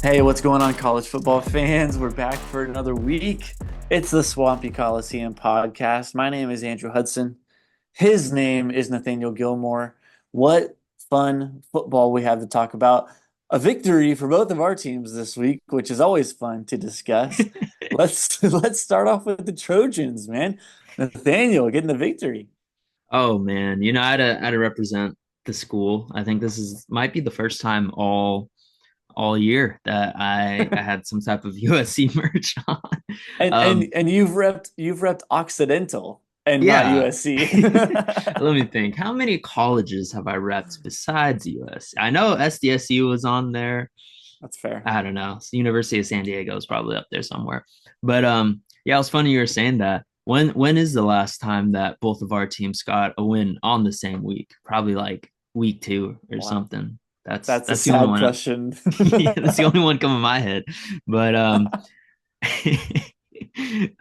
Hey, what's going on, college football fans? We're back for another week. It's the Swampy Coliseum Podcast. My name is Andrew Hudson. His name is Nathaniel Gilmore. What fun football we have to talk about. A victory for both of our teams this week, which is always fun to discuss. Let's start off with the Trojans, man. Nathaniel getting the victory. Oh man, I had to represent the school. I think this is might be the first time all year that I had some type of USC merch on. And Um, and and you've repped Occidental and not yeah. USC. Let me think. How many colleges have I repped besides USC? I know SDSU was on there. That's fair. I don't know. University of San Diego is probably up there somewhere. But yeah, it was funny you were saying that. When is the last time that both of our teams got a win on the same week? Probably like week two or Wow. something. That's That's a that's the only sad one. question. Yeah, that's the only one coming to my head. But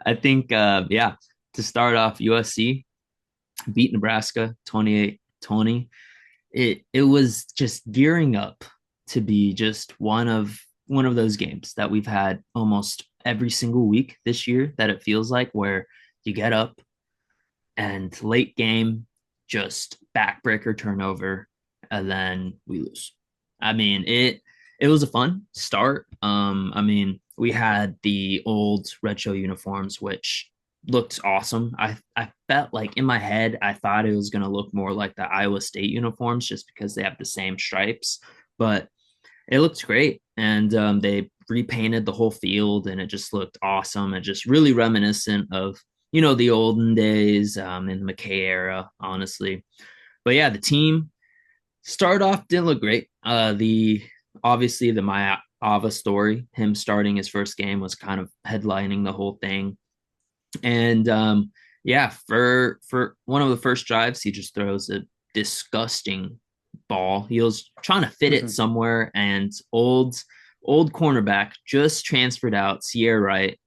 I think yeah, to start off, USC beat Nebraska 28-20. It was just gearing up to be just one of those games that we've had almost every single week this year, that it feels like, where you get up and late game, just backbreaker turnover, and then we lose. I mean, it was a fun start. I mean, we had the old retro uniforms, which looked awesome. I felt like in my head, I thought it was gonna look more like the Iowa State uniforms just because they have the same stripes, but it looked great. And they repainted the whole field, and it just looked awesome. And just really reminiscent of the olden days in the McKay era, honestly. But yeah, the team started off didn't look great. The Obviously the Maya Ava story, him starting his first game, was kind of headlining the whole thing. And yeah, for one of the first drives, he just throws a disgusting ball. He was trying to fit it somewhere, and old cornerback just transferred out, Sierra Wright.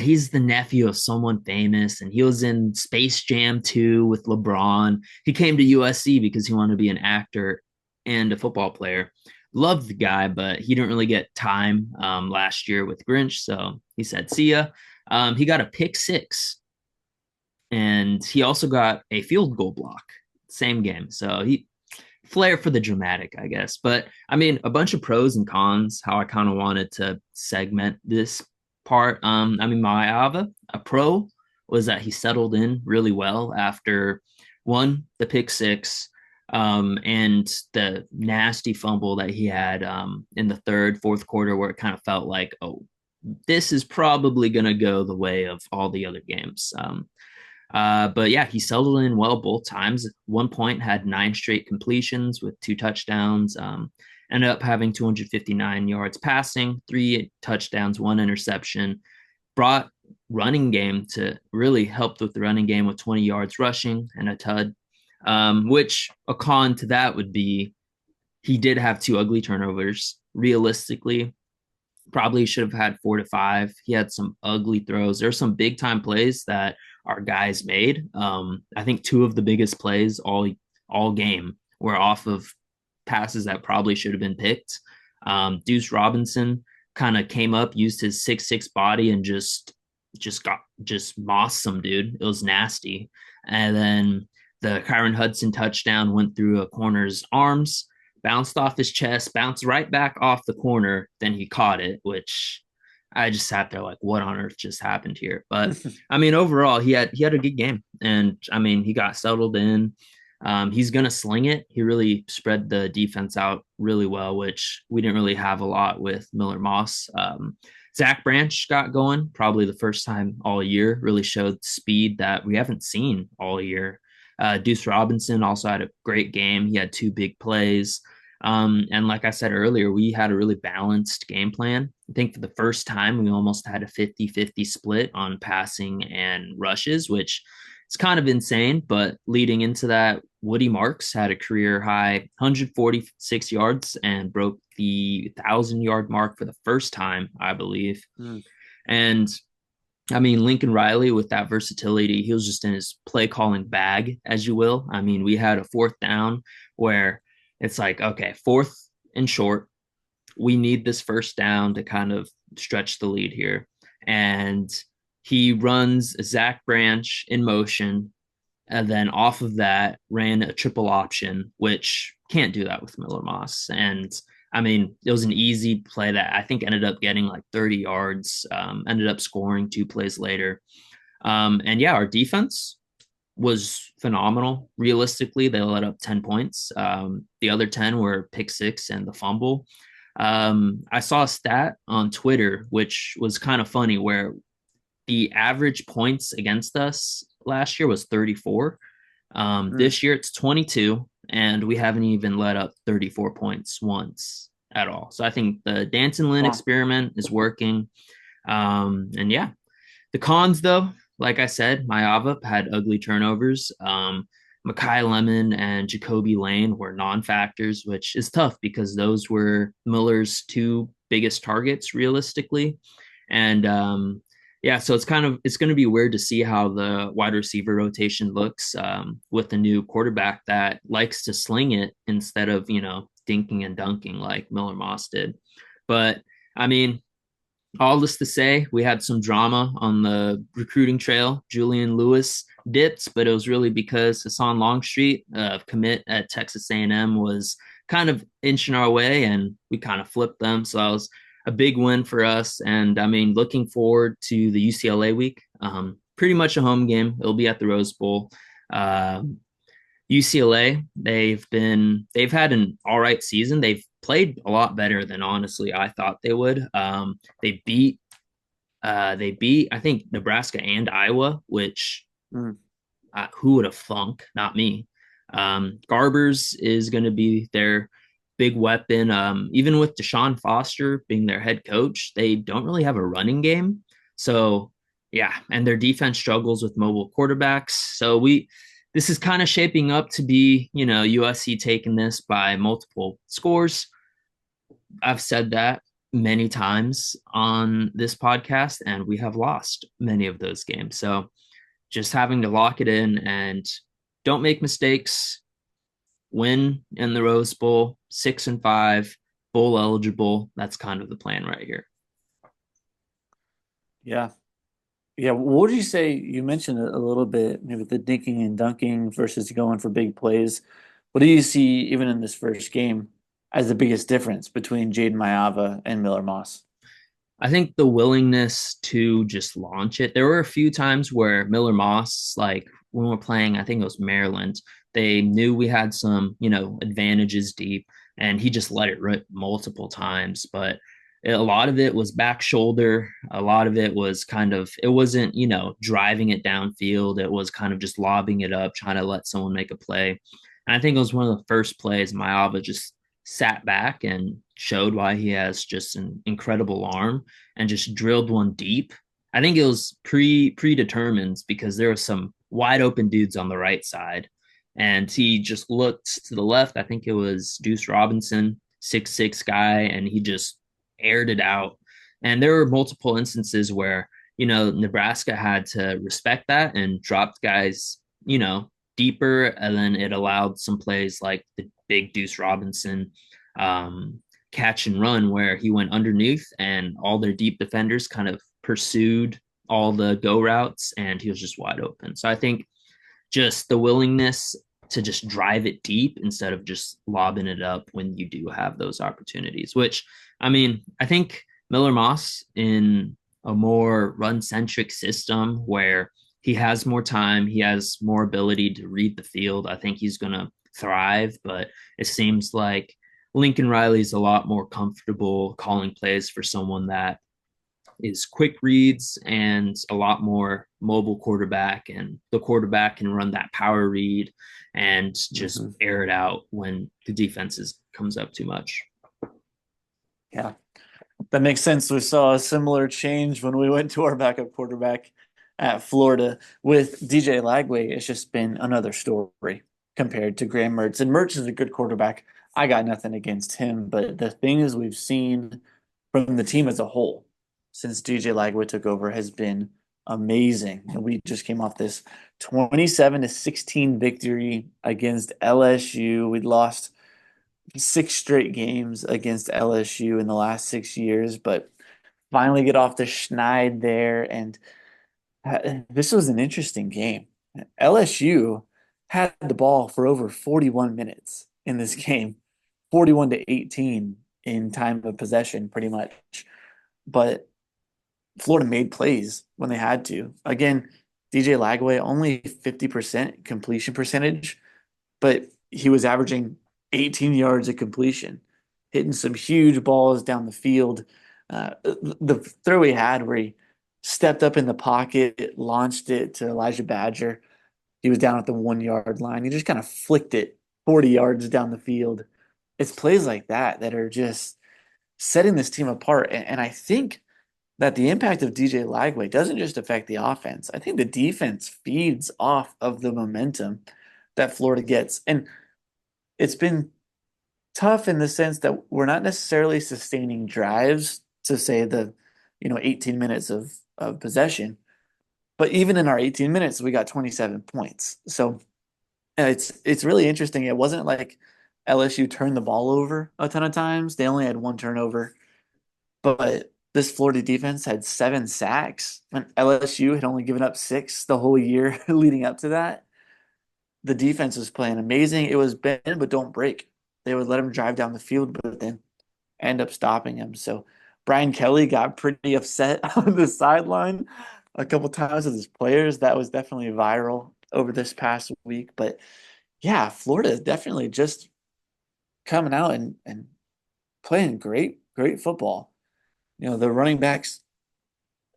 He's the nephew of someone famous, and he was in Space Jam 2 with LeBron. He came to USC because he wanted to be an actor and a football player. Loved the guy, but he didn't really get time last year with Grinch, so he said, "See ya." He got a pick six, and he also got a field goal block, same game. So he flair for the dramatic, I guess. But I mean, a bunch of pros and cons. How I kind of wanted to segment this part. I mean, Maava, a pro was that he settled in really well after one, the pick six, and the nasty fumble that he had in the third, fourth quarter, where it kind of felt like, oh, this is probably going to go the way of all the other games. But yeah, he settled in well both times. At one point, had 9 straight completions with 2 touchdowns. Ended up having 259 yards passing, 3 touchdowns, 1 interception. Brought running game to really helped with the running game with 20 yards rushing and a tud. Which a con to that would be he did have 2 ugly turnovers. Realistically, probably should have had 4 to 5. He had some ugly throws. There's some big time plays that our guys made. I think 2 of the biggest plays all game were off of passes that probably should have been picked. Deuce Robinson kind of came up, used his 6'6" body, and just mossed some dude. It was nasty. And then the Kyron Hudson touchdown went through a corner's arms, bounced off his chest, bounced right back off the corner. Then he caught it, which I just sat there like, what on earth just happened here? But I mean, overall, he had a good game, and I mean, he got settled in. He's gonna sling it. He really spread the defense out really well, which we didn't really have a lot with Miller Moss. Zach Branch got going, probably the first time all year. Really showed speed that we haven't seen all year. Deuce Robinson also had a great game. He had 2 big plays. And like I said earlier, we had a really balanced game plan. I think for the first time, we almost had a 50-50 split on passing and rushes, which is kind of insane. But leading into that, Woody Marks had a career high 146 yards and broke the 1,000-yard mark for the first time, I believe. Mm. And I mean, Lincoln Riley, with that versatility, he was just in his play calling bag, as you will. I mean, we had a fourth down where it's like, okay, fourth and short. we need this first down to kind of stretch the lead here. And he runs Zach Branch in motion, and then off of that ran a triple option, which can't do that with Miller Moss. And I mean, it was an easy play that I think ended up getting like 30 yards, ended up scoring 2 plays later. And yeah, our defense was phenomenal. Realistically, they let up 10 points. The other 10 were pick six and the fumble. I saw a stat on Twitter, which was kind of funny, where the average points against us last year was 34. Mm. This year it's 22, and we haven't even let up 34 points once at all. So I think the Danton Lynn Wow. experiment is working. And yeah, the cons, though, like I said, Maava had ugly turnovers. Makai Lemon and Jacoby Lane were non-factors, which is tough because those were Miller's two biggest targets realistically. And yeah, so it's going to be weird to see how the wide receiver rotation looks with the new quarterback that likes to sling it instead of dinking and dunking like Miller Moss did. But I mean, all this to say, we had some drama on the recruiting trail. Julian Lewis dipped, but it was really because Hassan Longstreet, commit at Texas A&M, was kind of inching our way, and we kind of flipped them. So that was a big win for us. And I mean, looking forward to the UCLA week. Pretty much a home game. It'll be at the Rose Bowl. UCLA, they've had an all right season. They've played a lot better than honestly I thought they would. They beat I think Nebraska and Iowa, which Mm. who would have thunk? Not me. Garbers is going to be their big weapon. Even with Deshaun Foster being their head coach, they don't really have a running game. So yeah, and their defense struggles with mobile quarterbacks. So this is kind of shaping up to be, USC taking this by multiple scores. I've said that many times on this podcast, and we have lost many of those games. So just having to lock it in and don't make mistakes, win in the Rose Bowl, 6-5, bowl eligible. That's kind of the plan right here. Yeah. Yeah. What did you say? You mentioned it a little bit, maybe the dinking and dunking versus going for big plays. What do you see, even in this first game, as the biggest difference between Jaden Mayava and Miller Moss? I think the willingness to just launch it. There were a few times where Miller Moss, like when we're playing, I think it was Maryland, they knew we had some, advantages deep, and he just let it rip multiple times. But a lot of it was back shoulder. A lot of it was kind of, it wasn't, driving it downfield. It was kind of just lobbing it up, trying to let someone make a play. And I think it was one of the first plays Mayava just sat back and showed why he has just an incredible arm and just drilled one deep. I think it was predetermined because there were some wide open dudes on the right side, and he just looked to the left. I think it was Deuce Robinson, 6'6" guy, and he just aired it out. And there were multiple instances where Nebraska had to respect that and dropped guys deeper, and then it allowed some plays like the big Deuce Robinson catch and run where he went underneath and all their deep defenders kind of pursued all the go routes and he was just wide open. So I think just the willingness to just drive it deep instead of just lobbing it up when you do have those opportunities, which I mean, I think Miller Moss in a more run centric system where he has more time, he has more ability to read the field. I think he's going to thrive, but it seems like Lincoln Riley's a lot more comfortable calling plays for someone that is quick reads and a lot more mobile quarterback, and the quarterback can run that power read and just Mm-hmm. air it out when the defense comes up too much. Yeah, that makes sense. We saw a similar change when we went to our backup quarterback at Florida with DJ Lagway. It's just been another story compared to Graham Mertz. And Mertz is a good quarterback. I got nothing against him, but the things we've seen from the team as a whole since DJ Lagway took over has been amazing. And we just came off this 27-16 victory against LSU. We'd lost six straight games against LSU in the last 6 years, but finally get off the schneid there. And this was an interesting game. LSU had the ball for over 41 minutes in this game, 41-18 in time of possession, pretty much. But Florida made plays when they had to. Again, DJ Lagway only 50% completion percentage, but he was averaging 18 yards of completion, hitting some huge balls down the field. The throw he had where he stepped up in the pocket, launched it to Elijah Badger. He was down at the 1 yard line. He just kind of flicked it 40 yards down the field. It's plays like that that are just setting this team apart. And I think that the impact of DJ Lagway doesn't just affect the offense. I think the defense feeds off of the momentum that Florida gets. And it's been tough in the sense that we're not necessarily sustaining drives to say the 18 minutes of possession, but even in our 18 minutes we got 27 points. So it's really interesting. It wasn't like LSU turned the ball over a ton of times. They only had one turnover, but this Florida defense had 7 sacks when LSU had only given up 6 the whole year leading up to that. The defense was playing amazing. It was bend but don't break. They would let him drive down the field, but then end up stopping him. So Brian Kelly got pretty upset on the sideline a couple times with his players. That was definitely viral over this past week. But yeah, Florida is definitely just coming out and playing great, great football. The running backs,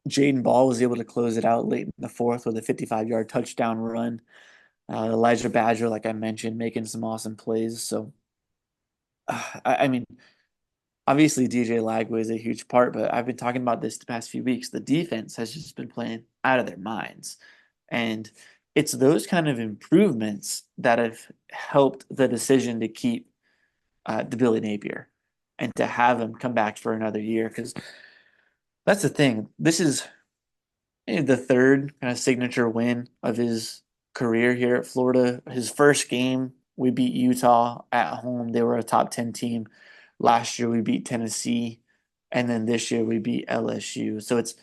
Jaden Ball was able to close it out late in the fourth with a 55-yard touchdown run. Elijah Badger, like I mentioned, making some awesome plays. So, I mean, obviously DJ Lagway is a huge part, but I've been talking about this the past few weeks. The defense has just been playing out of their minds. And it's those kind of improvements that have helped the decision to keep Billy Napier and to have him come back for another year. Because that's the thing. This is the third kind of signature win of his career here at Florida. His first game, we beat Utah at home. They were a top 10 team. Last year, we beat Tennessee. And then this year, we beat LSU. So it's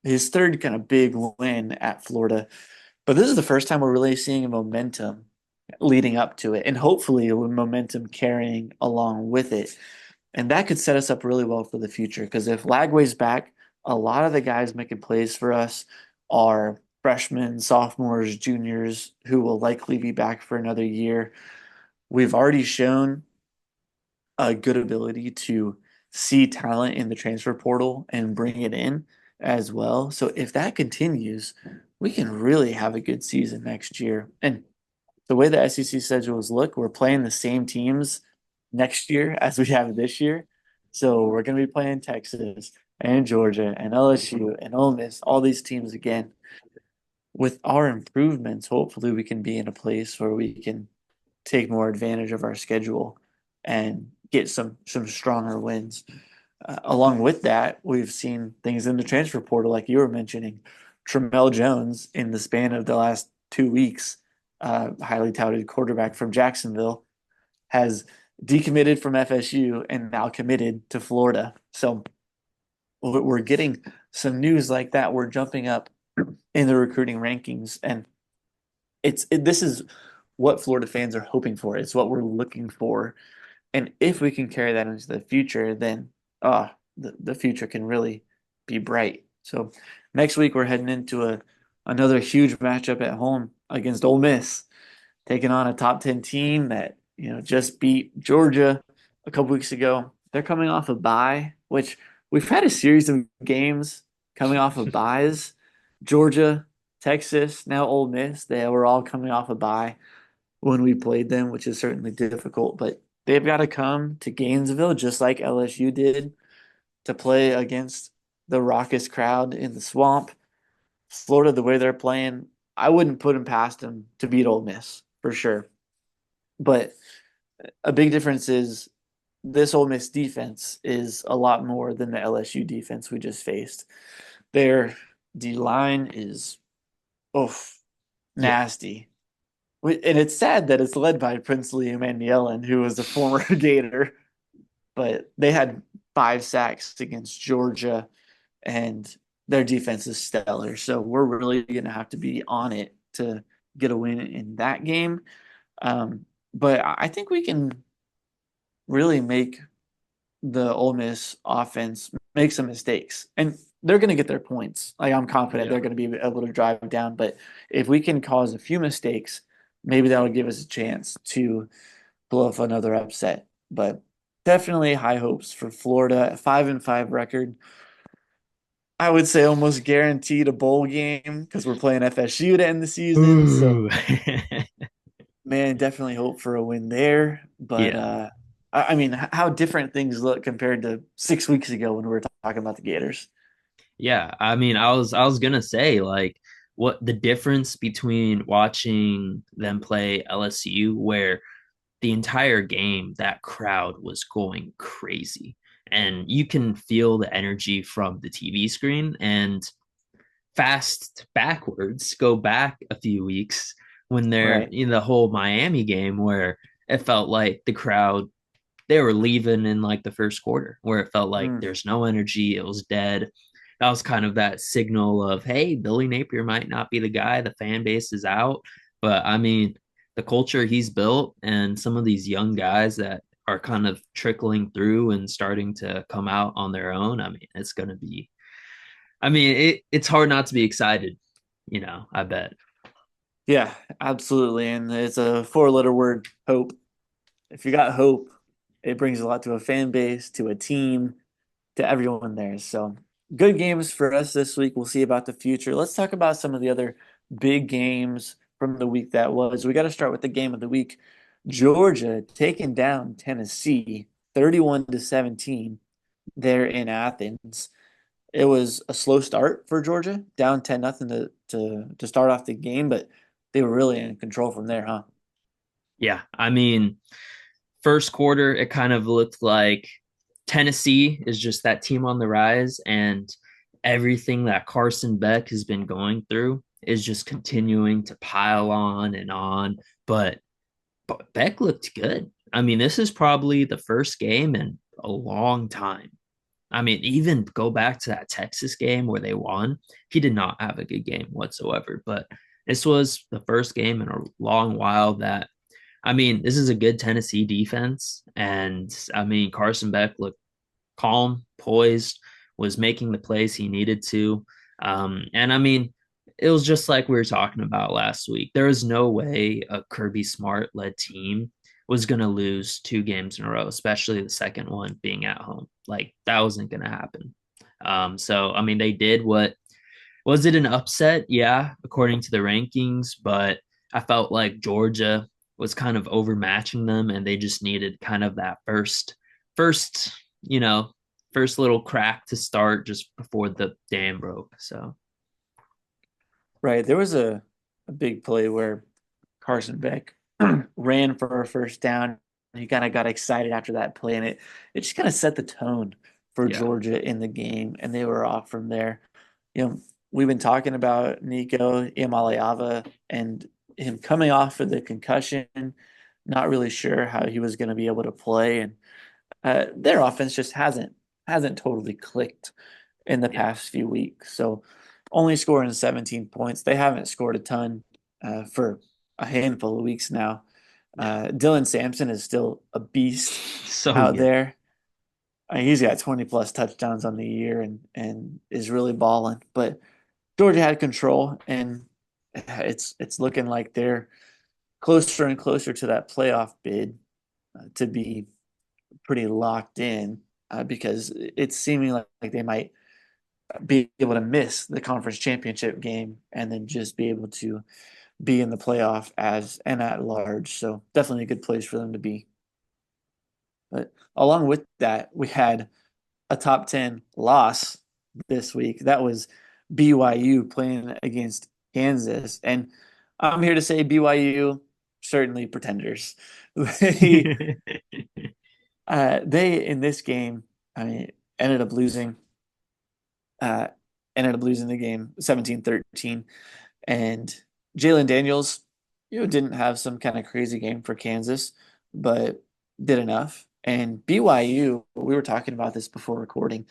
his third kind of big win at Florida. But this is the first time we're really seeing a momentum leading up to it, and hopefully a momentum carrying along with it. And that could set us up really well for the future because if Lagway's back, a lot of the guys making plays for us are freshmen, sophomores, juniors who will likely be back for another year. We've already shown a good ability to see talent in the transfer portal and bring it in as well. So if that continues, we can really have a good season next year. And the way the SEC schedules look, we're playing the same teams next year as we have this year. So we're going to be playing Texas and Georgia and LSU and Ole Miss, all these teams again. With our improvements, hopefully we can be in a place where we can take more advantage of our schedule and get some stronger wins. Along with that, we've seen things in the transfer portal, like you were mentioning. Tramel Jones, in the span of the last 2 weeks, highly touted quarterback from Jacksonville, has decommitted from FSU and now committed to Florida. So we're getting some news like that. We're jumping up in the recruiting rankings, and this is what Florida fans are hoping for. It's what we're looking for. And if we can carry that into the future, then the future can really be bright. So next week we're heading into another huge matchup at home against Ole Miss, taking on a top 10 team that, just beat Georgia a couple weeks ago. They're coming off a bye, which we've had a series of games coming off of byes. Georgia, Texas, now Ole Miss, they were all coming off a bye when we played them, which is certainly difficult, but they've got to come to Gainesville just like LSU did to play against the raucous crowd in the swamp. Florida, the way they're playing, I wouldn't put them past them to beat Ole Miss for sure. But a big difference is this Ole Miss defense is a lot more than the LSU defense we just faced. Their D line is oof, Yeah. nasty. And it's sad that it's led by Princely Emmanuel, who was a former Gator, but they had 5 sacks against Georgia, and their defense is stellar. So we're really going to have to be on it to get a win in that game. But I think we can really make the Ole Miss offense make some mistakes, and they're going to get their points. Like I'm confident Yeah. they're going to be able to drive down. But if we can cause a few mistakes, maybe that'll give us a chance to pull off another upset. But definitely high hopes for Florida. 5-5 record. I would say almost guaranteed a bowl game because we're playing FSU to end the season. So Ooh. man, definitely hope for a win there. But Yeah. I mean, how different things look compared to 6 weeks ago when we were talking about the Gators. Yeah. I mean, I was gonna say like what the difference between watching them play LSU, where the entire game that crowd was going crazy, and you can feel the energy from the TV screen. And fast backwards, go back a few weeks when they're Right. in the whole Miami game where it felt like the crowd, they were leaving in like the first quarter, where it felt like Mm. there's no energy, it was dead. That was kind of that signal of, hey, Billy Napier might not be the guy, the fan base is out. But I mean, the culture he's built and some of these young guys that are kind of trickling through and starting to come out on their own, I mean, it's going to be, I mean, it's hard not to be excited, I bet. Yeah, absolutely. And it's a 4-letter word, hope. If you got hope, it brings a lot to a fan base, to a team, to everyone there. So good games for us this week. We'll see about the future. Let's talk about some of the other big games from the week that was. We got to start with the game of the week. Georgia taking down Tennessee 31-17 there in Athens. It was a slow start for Georgia, down 10-0 to start off the game, but they were really in control from there, huh? Yeah. I mean, first quarter, it kind of looked like Tennessee is just that team on the rise, and everything that Carson Beck has been going through is just continuing to pile on and on. But Beck looked good. I mean, this is probably the first game in a long time. I mean, even go back to that Texas game where they won, he did not have a good game whatsoever. But this was the first game in a long while that, I mean, this is a good Tennessee defense. And I mean, Carson Beck looked calm, poised, was making the plays he needed to. And I mean, it was just like we were talking about last week. There is no way a Kirby Smart led team was going to lose 2 games in a row, especially the second one being at home. Like that wasn't going to happen. So, I mean, they did what was it an upset? Yeah, according to the rankings, but I felt like Georgia was kind of overmatching them and they just needed kind of that first, you know, first little crack to start just before the dam broke. So, Right. There was a big play where Carson Beck ran for a first down. He kind of got excited after that play, and it just kind of set the tone for yeah. Georgia in the game, and they were off from there. We've been talking about Nico Iamaleava and him coming off of the concussion, not really sure how he was going to be able to play, and their offense just hasn't totally clicked in the Yeah. past few weeks. So only scoring 17 points. They haven't scored a ton for a handful of weeks now. Yeah. Dylan Sampson is still a beast So out good. there. He's got 20 plus touchdowns on the year and is really balling. But Georgia had control, and it's looking like they're closer and closer to that playoff bid to be pretty locked in because it's seeming like they might be able to miss the conference championship game and then just be able to be in the playoff as and at large. So definitely a good place for them to be. But along with that, we had a top 10 loss this week. That was BYU playing against Kansas. And I'm here to say BYU certainly pretenders. They they in this game, I mean, ended up losing uh ended up losing the game 17-13. And Jalen Daniels, didn't have some kind of crazy game for Kansas, but did enough. And BYU, we were talking about this before recording.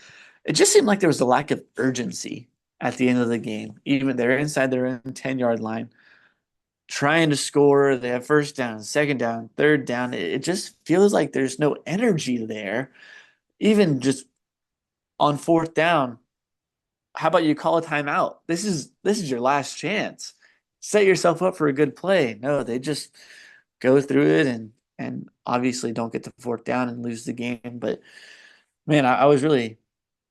It just seemed like there was a lack of urgency at the end of the game. Even they're inside their own 10-yard line, trying to score. They have first down, second down, third down. It just feels like there's no energy there. Even just on fourth down, how about you call a timeout? This is your last chance. Set yourself up for a good play. No, they just go through it and obviously don't get the fourth down and lose the game. But man, I was really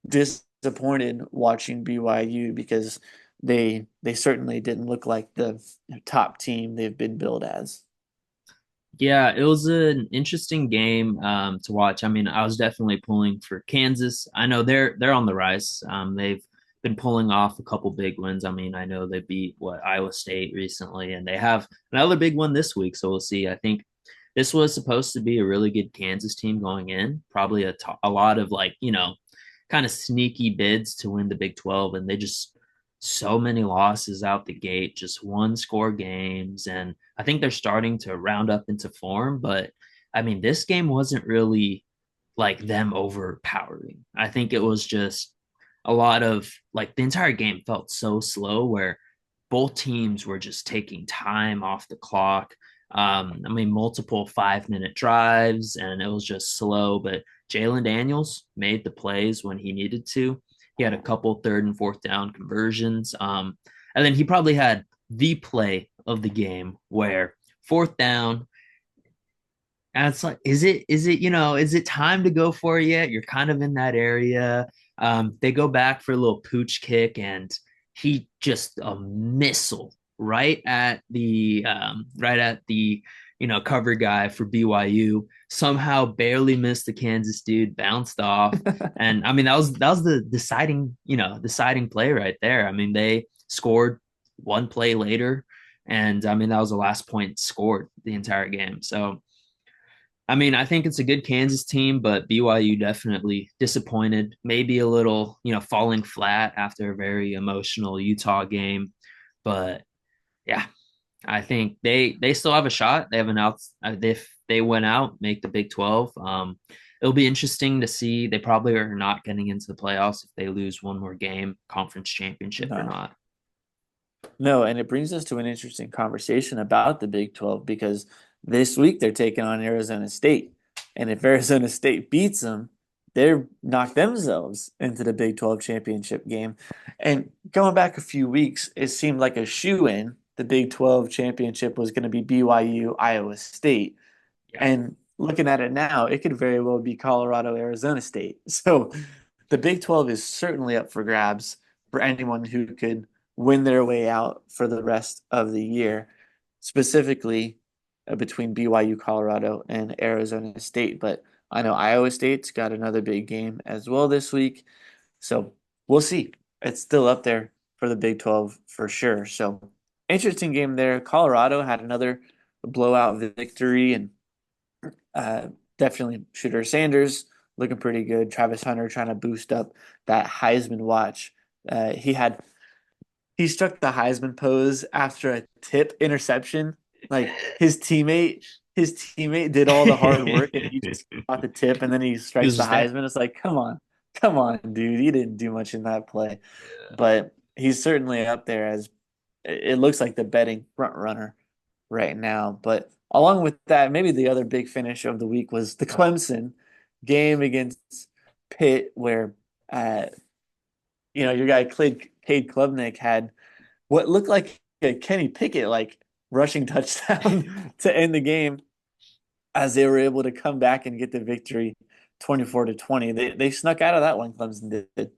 disappointed watching BYU because they certainly didn't look like the top team they've been billed as. Yeah, it was an interesting game to watch. I mean, I was definitely pulling for Kansas. I know they're on the rise. They've been pulling off a couple big wins. I mean, I know they beat Iowa State recently, and they have another big one this week. So we'll see. I think this was supposed to be a really good Kansas team going in. Probably a lot of kind of sneaky bids to win the Big 12, and they just so many losses out the gate, just one score games. And I think they're starting to round up into form. But I mean, this game wasn't really like them overpowering. I think it was just a lot of like the entire game felt so slow where both teams were just taking time off the clock. I mean, multiple 5-minute drives, and it was just slow. But Jalen Daniels made the plays when he needed to. He had a couple third and fourth down conversions. And then he probably had the play of the game where fourth down, and it's like, is it time to go for it yet? You're kind of in that area. They go back for a little pooch kick, and he just a missile right at the cover guy for BYU. Somehow barely missed the Kansas dude, bounced off, and I mean that was the deciding play right there. I mean they scored one play later, and I mean that was the last point scored the entire game. So I mean, I think it's a good Kansas team, but BYU definitely disappointed, maybe a little, falling flat after a very emotional Utah game. But yeah, I think they still have a shot. They have an out if they went out, make the Big 12. It'll be interesting to see. They probably are not getting into the playoffs if they lose one more game, conference championship or No. not. No, and it brings us to an interesting conversation about the Big 12 because this week they're taking on Arizona State. And if Arizona State beats them, they're knocked themselves into the Big 12 championship game. And going back a few weeks, it seemed like a shoe-in. The Big 12 championship was going to be BYU, Iowa State. Yeah. And looking at it now, it could very well be Colorado, Arizona State. So the Big 12 is certainly up for grabs for anyone who could win their way out for the rest of the year, specifically between BYU, Colorado, and Arizona State. But I know Iowa State's got another big game as well this week. So we'll see. It's still up there for the Big 12 for sure. So interesting game there. Colorado had another blowout victory, and definitely Shooter Sanders looking pretty good. Travis Hunter trying to boost up that Heisman watch. He struck the Heisman pose after a tip interception. Like his teammate did all the hard work and he just caught the tip and then he He strikes was the just there. Heisman. It's like, come on, dude. You didn't do much in that play. But he's certainly up there as it looks like the betting front runner right now. But along with that, maybe the other big finish of the week was the Clemson game against Pitt, where uh, your guy Cade Klubnik had what looked like a Kenny Pickett like rushing touchdown to end the game as they were able to come back and get the victory 24-20. They snuck out of that one, Clemson did.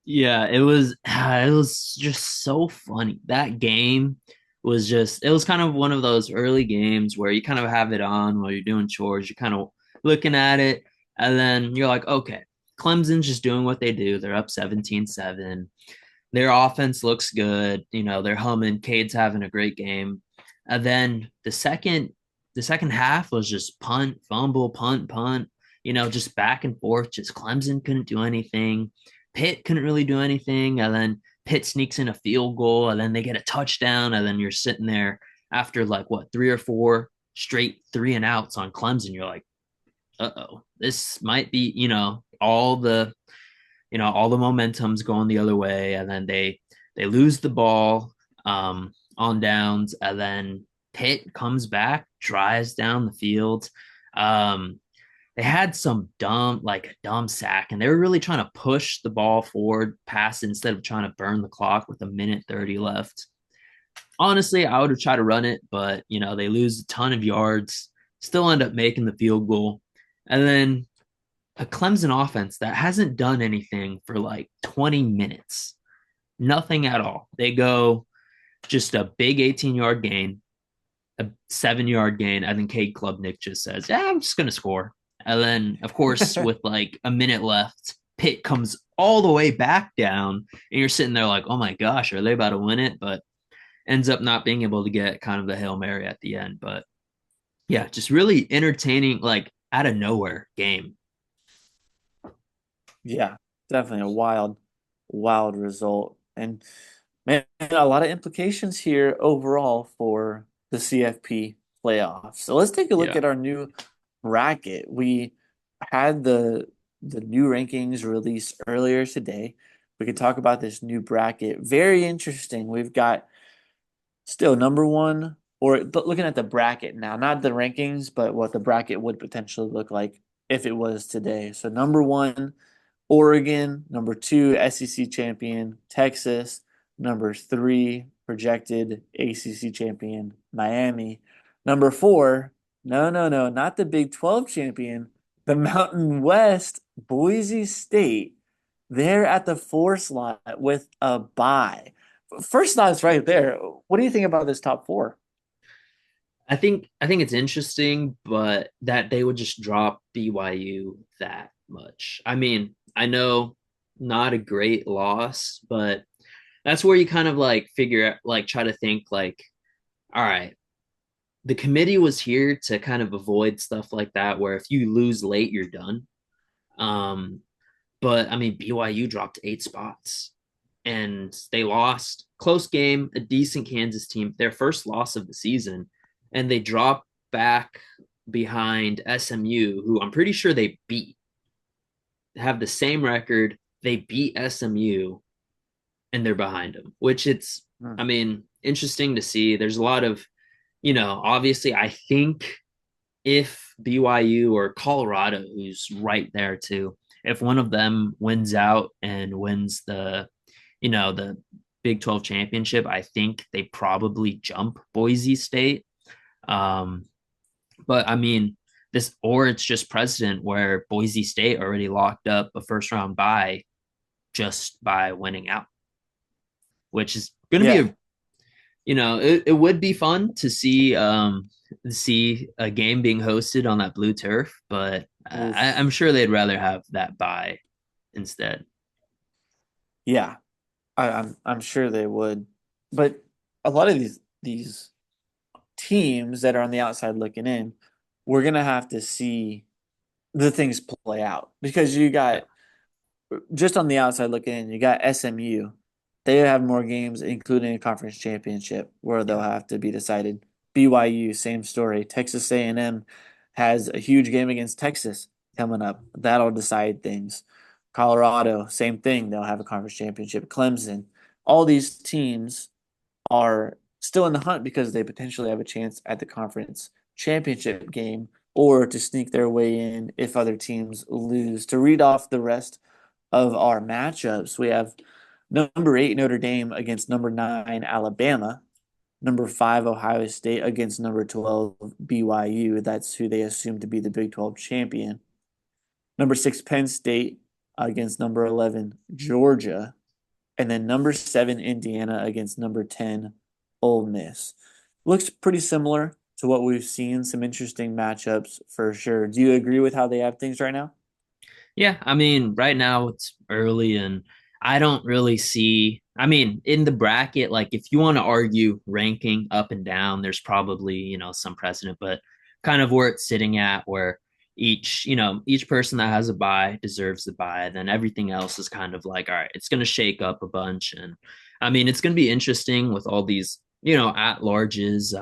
Yeah, it was just so funny. That game was just it was kind of one of those early games where you kind of have it on while you're doing chores, you're kind of looking at it, and then you're like, okay, Clemson's just doing what they do. They're up 17-7. Their offense looks good, they're humming, Cade's having a great game. And then the second half was just punt, fumble, punt, punt, just back and forth. Just Clemson couldn't do anything. Pitt couldn't really do anything. And then Pitt sneaks in a field goal and then they get a touchdown. And then you're sitting there. after like what, three or four straight 3-and-outs on Clemson. You're like, uh-oh, this might be, all the momentum's going the other way, and then they lose the ball on downs, and then Pitt comes back, drives down the field. Um, they had some dumb sack, and they were really trying to push the ball forward, pass instead of trying to burn the clock with a minute 30 left. Honestly, I would have tried to run it, but they lose a ton of yards, still end up making the field goal. And then a Clemson offense that hasn't done anything for like 20 minutes, nothing at all. They go just a big 18-yard gain, a 7-yard gain. I think Cade Klubnik just says, "Yeah, I'm just going to score." And then, of course, with like a minute left, Pitt comes all the way back down, and you're sitting there like, "Oh my gosh, are they about to win it?" But ends up not being able to get kind of the Hail Mary at the end. But yeah, just really entertaining, like out of nowhere game. Yeah, definitely a wild result. And man, a lot of implications here overall for the CFP playoffs. So let's take a look Yeah. at our new bracket. We had the new rankings released earlier today. We could talk about this new bracket. Very interesting. We've got still number one, or looking at the bracket now, not the rankings, but what the bracket would potentially look like if it was today. So number one, Oregon. Number two, SEC champion, Texas. Number three, projected ACC champion, Miami. Number four, no, not the Big 12 champion, the Mountain West, Boise State. They're at the four slot with a bye. First thought's right there. What do you think about this top four? I think it's interesting, but that they would just drop BYU that much. I mean, I know not a great loss, but that's where you kind of like figure out, like try to think like, all right, the committee was here to kind of avoid stuff like that, where if you lose late, you're done. Um, but I mean, BYU dropped 8 spots and they lost close game, a decent Kansas team, their first loss of the season, and they dropped back behind SMU, who I'm pretty sure they beat, have the same record. They beat SMU and they're behind them, which Hmm. I mean, interesting to see. There's a lot of, obviously, I think if BYU or Colorado, who's right there too, if one of them wins out and wins the Big 12 championship, I think they probably jump Boise State. Um, but I mean, or it's just precedent where Boise State already locked up a first round bye just by winning out, which is going to be Yeah. it would be fun to see a game being hosted on that blue turf, but I'm Oof. sure they'd rather have that bye instead. Yeah. I'm sure they would. But a lot of these teams that are on the outside looking in, we're gonna have to see the things play out because you Yeah. got just on the outside looking in, you got SMU. They have more games, including a conference championship, where they'll Yeah. have to be decided. BYU, same story. Texas A&M has a huge game against Texas coming up. That'll decide things. Colorado, same thing. They'll have a conference championship. Clemson, all these teams are still in the hunt because they potentially have a chance at the conference championship game or to sneak their way in if other teams lose. To read off the rest of our matchups, we have number 8 Notre Dame against number 9 Alabama, number 5 Ohio State against number 12 BYU. That's who they assume to be the Big 12 champion. Number 6 Penn State against number 11 Georgia, and then number 7 Indiana against number 10 Ole Miss. Looks pretty similar to what we've seen. Some interesting matchups for sure. Do you agree with how they have things right now? Yeah, I mean, right now it's early and I don't really see, I mean, in the bracket, like if you want to argue ranking up and down, there's probably, some precedent, but kind of where it's sitting at where each person that has a bye deserves the bye, then everything else is kind of like, all right, it's going to shake up a bunch. And I mean, it's going to be interesting with all these, at larges.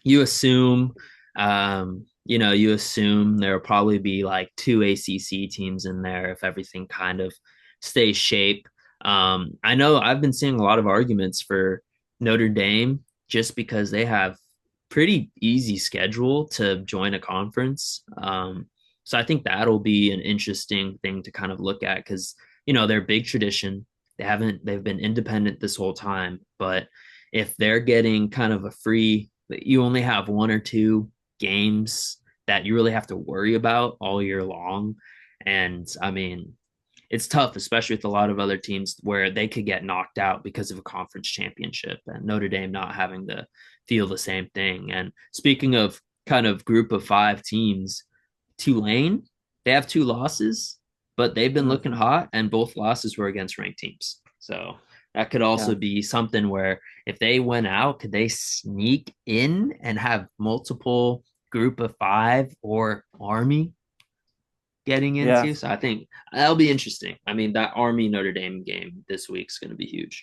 You assume, you assume there'll probably be like two ACC teams in there if everything kind of stays shape. I know I've been seeing a lot of arguments for Notre Dame just because they have pretty easy schedule to join a conference. So I think that'll be an interesting thing to kind of look at because they're big tradition. They've been independent this whole time, but if they're getting kind of a free, you only have one or two games that you really have to worry about all year long. And I mean, it's tough, especially with a lot of other teams where they could get knocked out because of a conference championship and Notre Dame not having to feel the same thing. And speaking of kind of group of five teams, Tulane, they have two losses, but they've been looking Mm-hmm. hot, and both losses were against ranked teams. So that could Yeah. also be something where if they went out, could they sneak in and have multiple group of five or Army getting Yeah. into? So I think that'll be interesting. I mean, that Army Notre Dame game this week's going to be huge.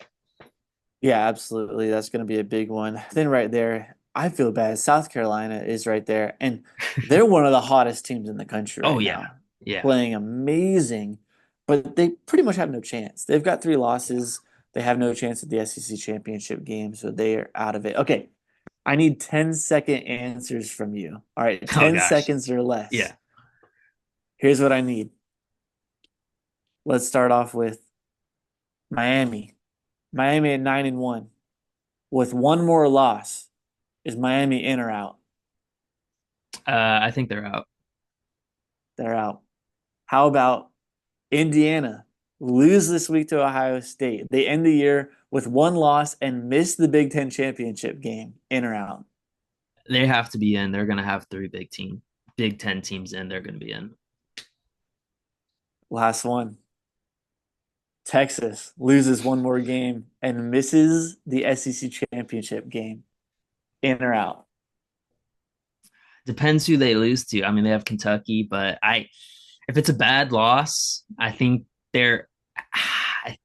Yeah, absolutely. That's going to be a big one. Then right there, I feel bad. South Carolina is right there, and they're one of the hottest teams in the country Oh right yeah, now, yeah. playing amazing, but they pretty much have no chance. They've got three losses. They have no chance at the SEC championship game, so they are out of it. Okay, I need 10-second answers from you. All right, Oh 10 gosh, seconds or less. yeah. Here's what I need. Let's start off with Miami. Miami at 9-1 with one more loss. Is Miami in or out? I think they're out. They're out. How about Indiana? Lose this week to Ohio State. They end the year with one loss and miss the Big Ten championship game. In or out? They have to be in. They're going to have three Big Ten teams in. They're going to be in. Last one. Texas loses one more game and misses the SEC championship game. In or out? Depends who they lose to. I mean, they have Kentucky, but if it's a bad loss, I think they're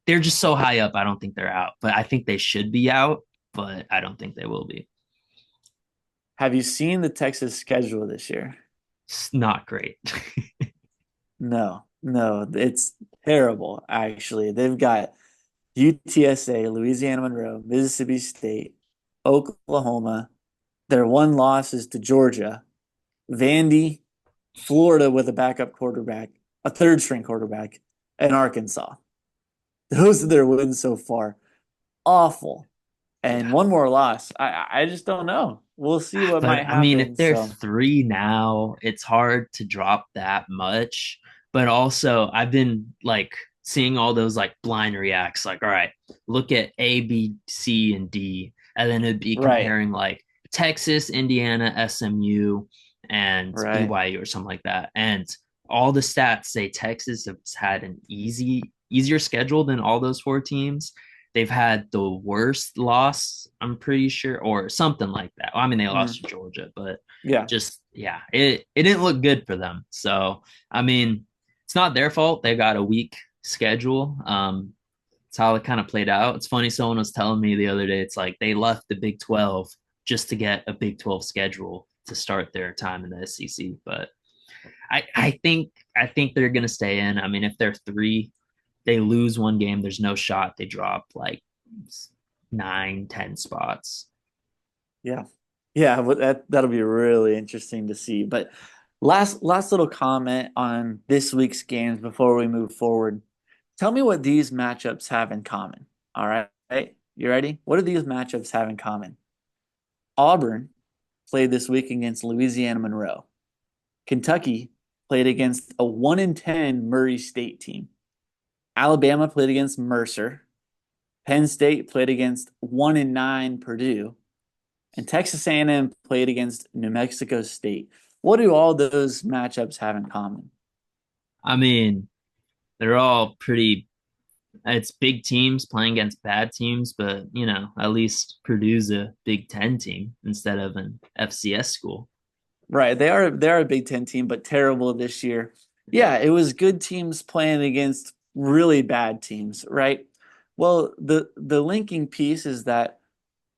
just so high up. I don't think they're out, but I think they should be out, but I don't think they will be. Have you seen the Texas schedule this year? It's not great. No, no, it's terrible, actually. They've got UTSA, Louisiana Monroe, Mississippi State, Oklahoma. Their one loss is to Georgia, Vandy, Florida with a backup quarterback, a third string quarterback, and Arkansas. Those are their wins so far. Awful. And Yeah. one more loss. I just don't know. We'll see what But might I mean, if happen. they're So, three now, it's hard to drop that much. But also, I've been like seeing all those like blind reacts, like, all right, look at A, B, C, and D. And then it'd be right, comparing like Texas, Indiana, SMU, and right. BYU or something like that. And all the stats say Texas has had an easier schedule than all those four teams. They've had the worst loss, I'm pretty sure, or something like that. Well, I mean, they lost Mm, to Georgia, but yeah. just yeah, it didn't look good for them. So I mean, it's not their fault. They got a weak schedule. It's how it kind of played out. It's funny. Someone was telling me the other day. It's like they left the Big 12 just to get a Big 12 schedule to start their time in the SEC. But I think they're gonna stay in. I mean, if they're three, they lose one game. There's no shot they drop like 9, 10 spots. Yeah. Yeah, but that'll be really interesting to see. But last little comment on this week's games before we move forward. Tell me what these matchups have in common. All right. You ready? What do these matchups have in common? Auburn played this week against Louisiana Monroe. Kentucky played against a 1-10 Murray State team. Alabama played against Mercer. Penn State played against 1-9 Purdue. And Texas A&M played against New Mexico State. What do all those matchups have in common? I mean, they're all pretty. It's big teams playing against bad teams, but at least Purdue's a Big Ten team instead of an FCS school. Right, they're a Big Ten team, but terrible this year. Yeah. Yeah, it was good teams playing against really bad teams, right? Well, the linking piece is that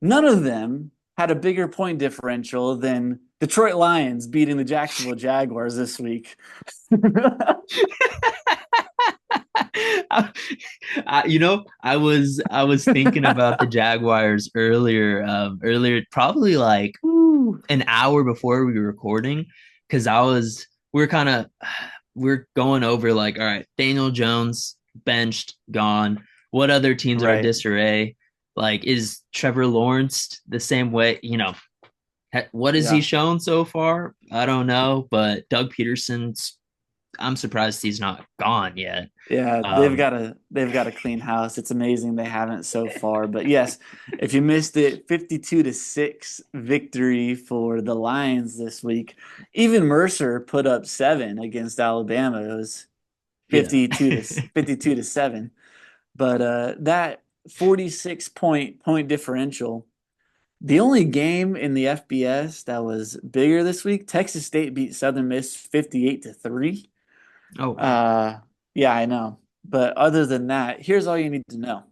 None of them had a bigger point differential than Detroit Lions beating the Jacksonville Jaguars this week. I was thinking about the Jaguars earlier, probably like an hour before we were recording, because we're going over like, all right, Daniel Jones benched, gone. What other teams are in Right. disarray? Like, is Trevor Lawrence the same way? What has he Yeah. shown so far? I don't know, but Doug Peterson's. I'm surprised he's not gone yet. Yeah, Um, they've got a clean house. It's amazing they haven't so far. But yes, if you missed it, 52-6 victory for the Lions this week. Even Mercer put up 7 against Alabama. It was yeah. 52 to 7. But that 46 point differential, the only game in the FBS that was bigger this week, Texas State beat Southern Miss 58-3. Oh wow. Uh, yeah, I know. But other than that, here's all you need to know.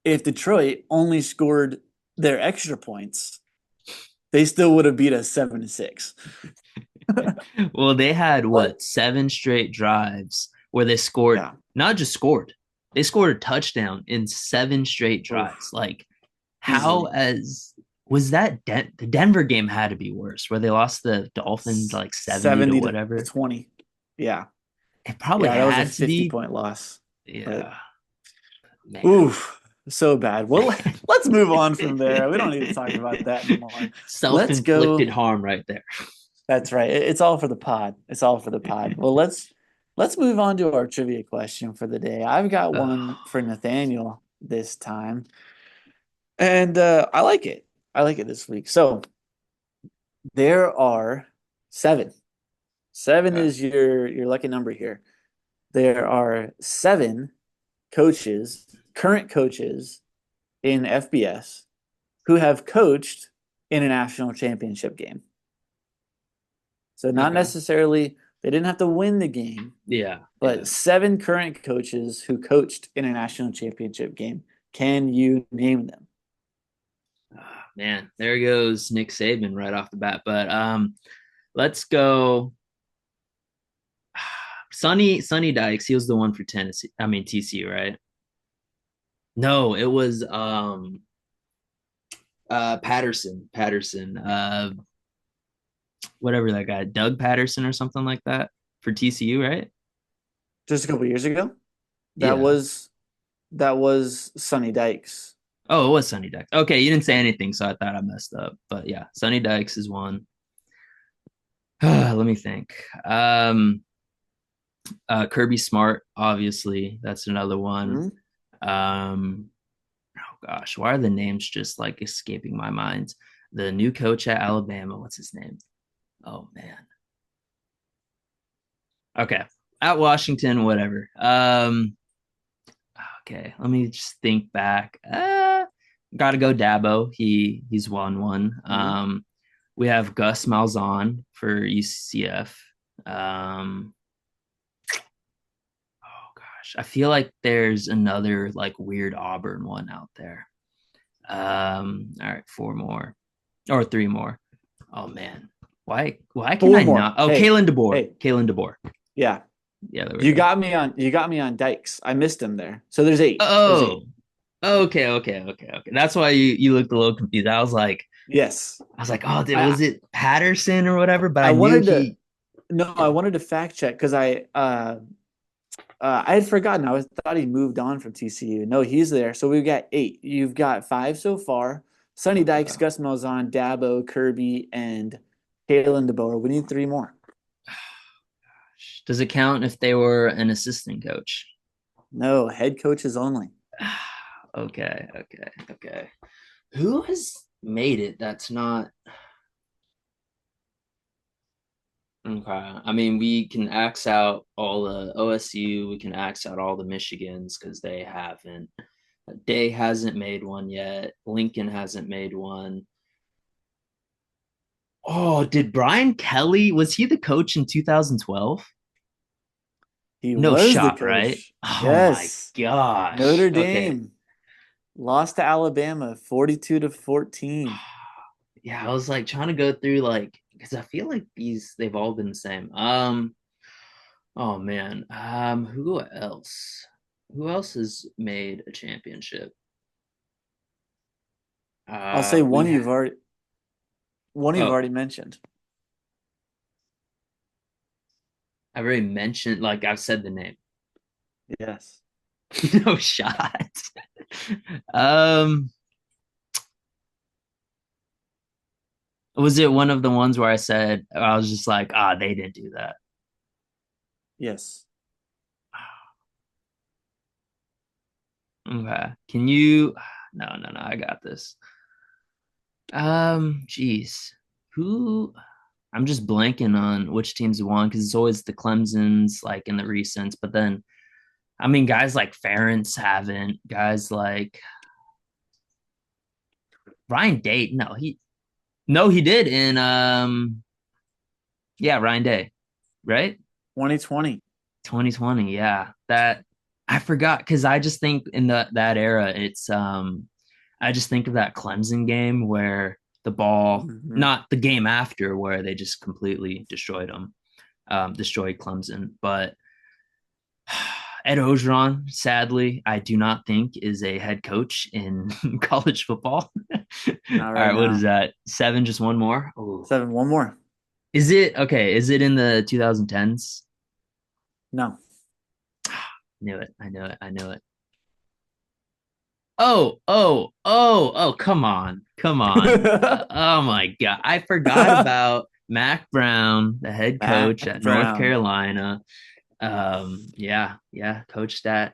If Detroit only scored their extra points, they still would have beat us 7-6. Well, they had But what, 7 straight drives where they scored, yeah, not just scored, they scored a touchdown in 7 straight drives. oof, Like, how easily as was that the Denver game had to be worse, where they lost the Dolphins like 70 to 70 to whatever. 20. Yeah. It probably Yeah, that was a had to 50 be. point loss. But Yeah, man. oof, so bad. Well, let's move on from there. We don't need to talk about that anymore. Let's Self-inflicted go. harm right there. That's right. It's all for the pod. It's all for the pod. Well, let's move on to our trivia question for the day. I've got Oh, one for Nathaniel this time, and I like it. I like it this week. So there are 7. 7 okay. is your lucky number here. There are 7 coaches, current coaches in FBS who have coached in a national championship game. So not Okay. necessarily they didn't have to win the game, Yeah. but Yeah. 7 current coaches who coached in a national championship game. Can you name them? Man, there goes Nick Saban right off the bat. But let's go. Sonny Dykes. He was the one for Tennessee. I mean TCU, right? No, it was Patterson, whatever that guy, Doug Patterson or something like that for TCU, right? Just a couple years ago. That Yeah. was that was Sonny Dykes. Oh, it was Sonny Dykes. Okay, you didn't say anything, so I thought I messed up. But yeah, Sonny Dykes is one. Let me think. Kirby Smart, obviously, that's another one. Hmm? Oh gosh, why are the names just like escaping my mind? The new coach at Alabama, what's his name? Oh man. Okay, at Washington, whatever. Okay, let me just think back. Got to go Dabo. He's won one. Hmm? We have Gus Malzahn for UCF. Oh gosh, I feel like there's another like weird Auburn one out there. All right, 4 more or 3 more. Oh man, why can 4 I more. not? Oh, Hey, Kalen DeBoer. hey, Kalen DeBoer. yeah. Yeah, there we You go. got me on Dykes. I missed him there. So there's 8. There's 8. Oh, okay. That's why you looked a little confused. Yes. I was like, oh, I was it Patterson or whatever? But I I knew wanted to he. no, I Yeah. wanted to fact check because I had forgotten. Thought he moved on from TCU. No, he's there. So we've got 8. You've got 5 so far. Sonny Dykes, Okay. Gus Malzahn, Dabo, Kirby, and Kalen DeBoer. We need 3 more. Does it count if they were an assistant coach? No, head coaches only. Okay. Who has made it that's not okay? I mean, we can axe out all the OSU, we can axe out all the Michigans because they haven't. Day hasn't made one yet. Lincoln hasn't made one. Oh, did Brian Kelly, was he the coach in 2012? He No was the shot, right? coach. Oh my Yes. gosh. Notre Okay. Dame. lost to Alabama 42-14. Yeah, I was like trying to go through like because I feel like they've all been the same. Oh man. Who else? Who else has made a championship? I'll say We ha- one you've oh, already mentioned. I've already mentioned like I've said the name. Yes. No shot. Um, was it one of the ones where I was just like, they didn't do that. Yes. Okay. Can you no, I got this. Geez. Who I'm just blanking on which teams won because it's always the Clemsons like in the recents, but then I mean guys like Ferentz haven't, guys like Ryan Day, he did in yeah, Ryan Day, right? 2020. 2020, yeah. That I forgot because I just think in that era, it's I just think of that Clemson game where the ball, Hmm. not the game after where they just completely destroyed them, destroyed Clemson. But Ed Ogeron, sadly, I do not think is a head coach in college football. All Not right right, what is now. that? Seven, just one more. Oh, Seven, one more. is it okay? Is it in the 2010s? No. Knew it. I knew it. I knew it. Oh, come on. Come on. Oh my God. I forgot about Mac Brown, the head Matt coach at North Brown. Carolina. Yeah, coached at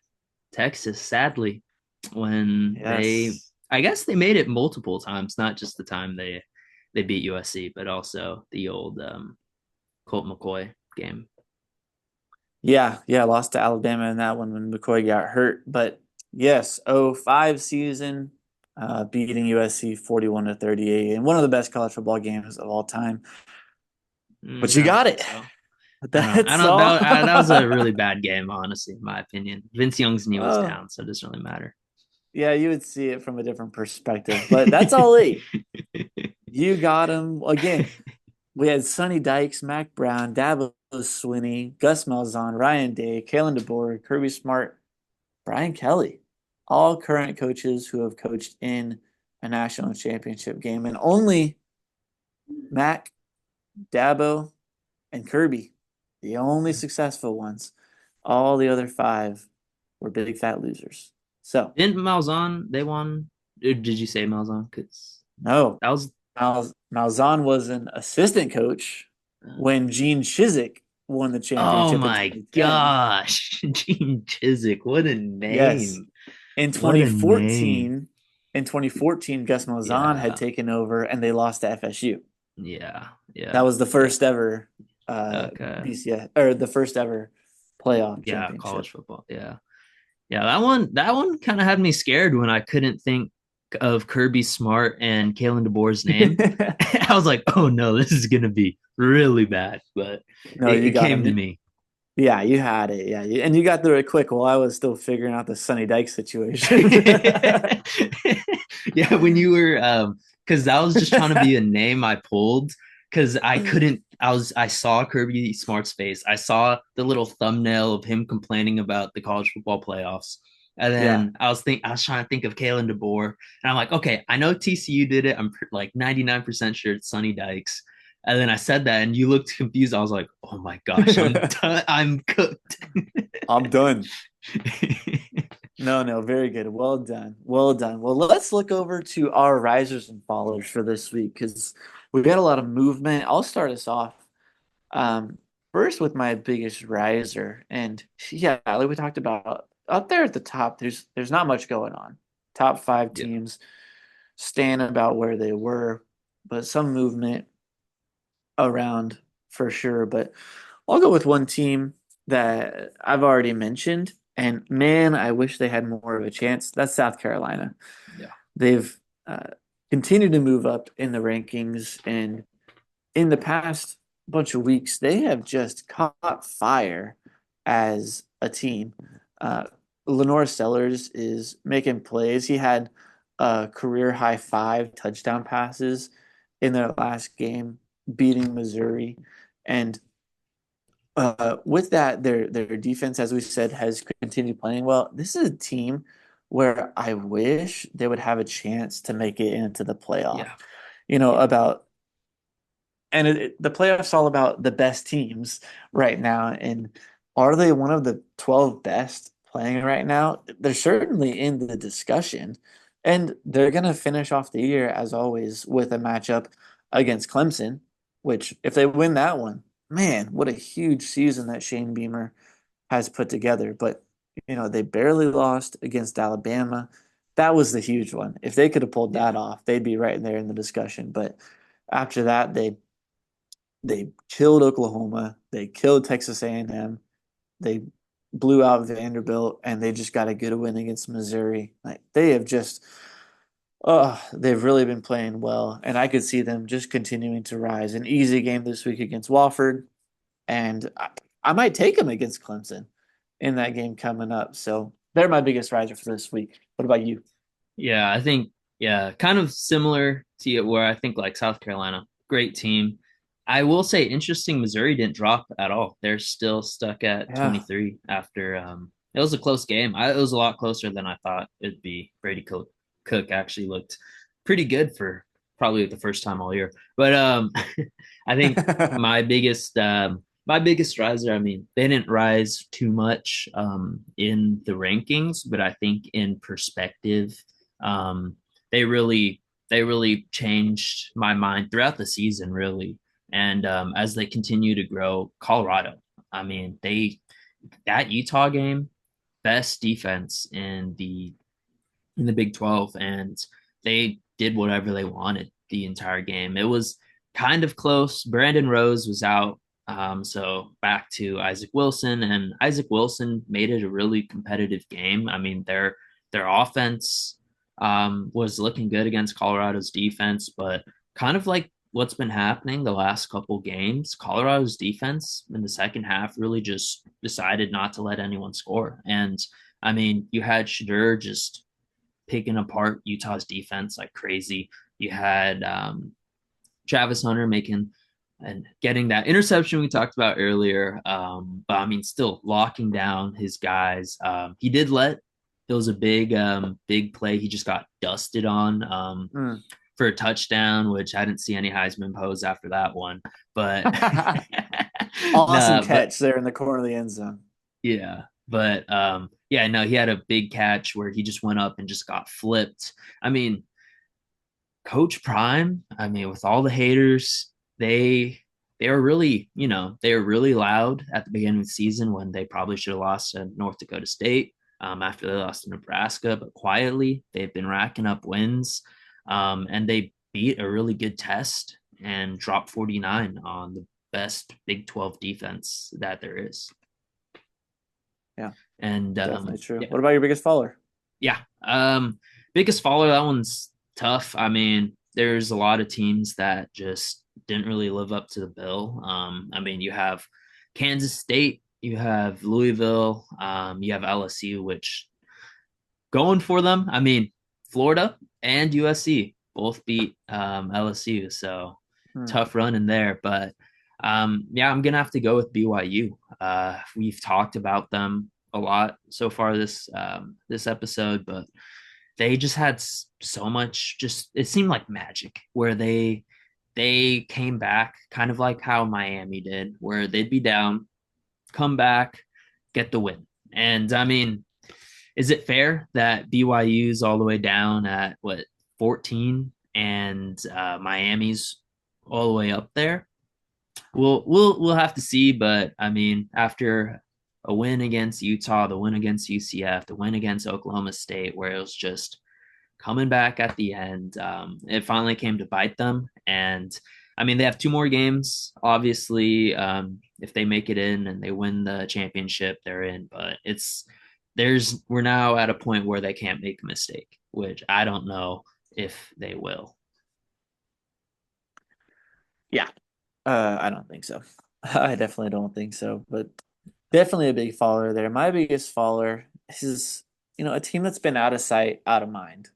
Texas, sadly, when Yes. I guess they made it multiple times, not just the time they beat USC, but also the old Colt McCoy game. Yeah, yeah, lost to Alabama in that one when McCoy got hurt. But yes, 05 season, beating USC 41-38, and one of the best college football games of all time. But you I don't got think it. so. I That's don't. all. That was a really bad game, honestly, in my opinion. Vince Young's knee was Oh, down, so it doesn't really matter. yeah, you would see it from a different perspective, but that's all eight. You got him. Again, we had Sonny Dykes, Mac Brown, Dabo Swinney, Gus Malzahn, Ryan Day, Kalen DeBoer, Kirby Smart, Brian Kelly, all current coaches who have coached in a national championship game, and only Mac, Dabo, and Kirby, the only successful ones. All the other five were big fat losers. So, Didn't Malzahn? They won. Did you say Malzahn? Because no, that was. Malzahn was an assistant coach when Gene Chizik won the Oh championship in my 2010. gosh, Gene Chizik! What a Yes. name! In What a name! 2014, in 2014, Gus Malzahn had Yeah, taken over and they lost to FSU. yeah, That yeah, was the yeah. first ever Okay, BCS or the first ever playoff yeah, college championship. football. Yeah, yeah. That one kind of had me scared when I couldn't think of Kirby Smart and Kalen DeBoer's name. I was like, oh no, this is gonna be really bad. But No, it you got came to him. me. Yeah, you had it. Yeah, and you got through it quick while I was still figuring out the Sonny Dyke situation. Yeah, when you were because I was just trying to be a name I pulled because I couldn't I saw Kirby Smart's face. I saw the little thumbnail of him complaining about the college football playoffs. And Yeah. then I was trying to think of Kalen DeBoer. And I'm like, okay, I know TCU did it. I'm like 99% sure it's Sonny Dykes. And then I said that and you looked confused. I was like, oh my gosh, I'm done. I'm cooked. I'm done. No, no, very good. Well done. Well done. Well, let's look over to our risers and fallers for this week because we've got a lot of movement. I'll start us off um, first with my biggest riser. And yeah, like we talked about, up there at the top, there's not much going on. Top five Yeah. teams stand about where they were, but some movement around for sure. But I'll go with one team that I've already mentioned. And man, I wish they had more of a chance. That's South Carolina. Yeah. They've continued to move up in the rankings. And in the past bunch of weeks, they have just caught fire as a team. Uh, Lenore Sellers is making plays. He had a career high 5 touchdown passes in their last game, beating Missouri. And with that, their defense, as we said, has continued playing well. This is a team where I wish they would have a chance to make it into the playoff. Yeah. About and the playoffs all about the best teams right now. And are they one of the 12 best playing right now? They're certainly in the discussion. And they're going to finish off the year, as always, with a matchup against Clemson, which, if they win that one, man, what a huge season that Shane Beamer has put together. But, they barely lost against Alabama. That was the huge one. If they could have pulled that Yeah. off, they'd be right there in the discussion. But after that, they killed Oklahoma. They killed Texas A&M. They blew out Vanderbilt, and they just got a good win against Missouri. Like they have just, oh, they've really been playing well, and I could see them just continuing to rise. An easy game this week against Wofford, and I might take them against Clemson in that game coming up. So they're my biggest riser for this week. What about you? Yeah, I think kind of similar to it where I think like South Carolina, great team. I will say interesting, Missouri didn't drop at all. They're still stuck at Yeah. 23 after it was a close game. It was a lot closer than I thought it'd be. Cook actually looked pretty good for probably the first time all year. But I think my biggest riser, I mean, they didn't rise too much in the rankings, but I think in perspective, um, they really changed my mind throughout the season, really. And as they continue to grow, Colorado, I mean, that Utah game, best defense in the Big 12, and they did whatever they wanted the entire game. It was kind of close. Brandon Rose was out, so back to Isaac Wilson, and Isaac Wilson made it a really competitive game. I mean, their offense was looking good against Colorado's defense, but kind of like what's been happening the last couple games, Colorado's defense in the second half really just decided not to let anyone score. And I mean, you had Shadur just picking apart Utah's defense like crazy. You had Travis Hunter making and getting that interception we talked about earlier. But I mean, still locking down his guys. He did let There was a big play. He just got dusted on Mm. for a touchdown, which I didn't see any Heisman pose after that one. But Awesome nah, but catch there in the corner of the end zone. yeah, but yeah, no, he had a big catch where he just went up and just got flipped. I mean, Coach Prime, I mean, with all the haters, they were really, they were really loud at the beginning of the season when they probably should have lost to North Dakota State after they lost to Nebraska. But quietly, they've been racking up wins, and they beat a really good test and dropped 49 on the best Big 12 defense that there is. Yeah, And definitely true. yeah, What about your biggest follower? yeah. Biggest follower, that one's tough. I mean, there's a lot of teams that just didn't really live up to the bill. I mean, you have Kansas State, you have Louisville, you have LSU, which going for them. I mean, Florida and USC both beat LSU, so Hmm. tough run in there. But yeah, I'm gonna have to go with BYU. We've talked about them a lot so far this episode, but they just had so much. Just it seemed like magic where they came back, kind of like how Miami did, where they'd be down, come back, get the win. And I mean, is it fair that BYU's all the way down at what 14 and Miami's all the way up there? We'll have to see, but I mean, after a win against Utah, the win against UCF, the win against Oklahoma State, where it was just coming back at the end, it finally came to bite them. And I mean, they have two more games. Obviously, if they make it in and they win the championship, they're in. But we're now at a point where they can't make a mistake, which I don't know if they will. Yeah, I don't think so. I definitely don't think so, but definitely a big follower there. My biggest follower is, a team that's been out of sight, out of mind.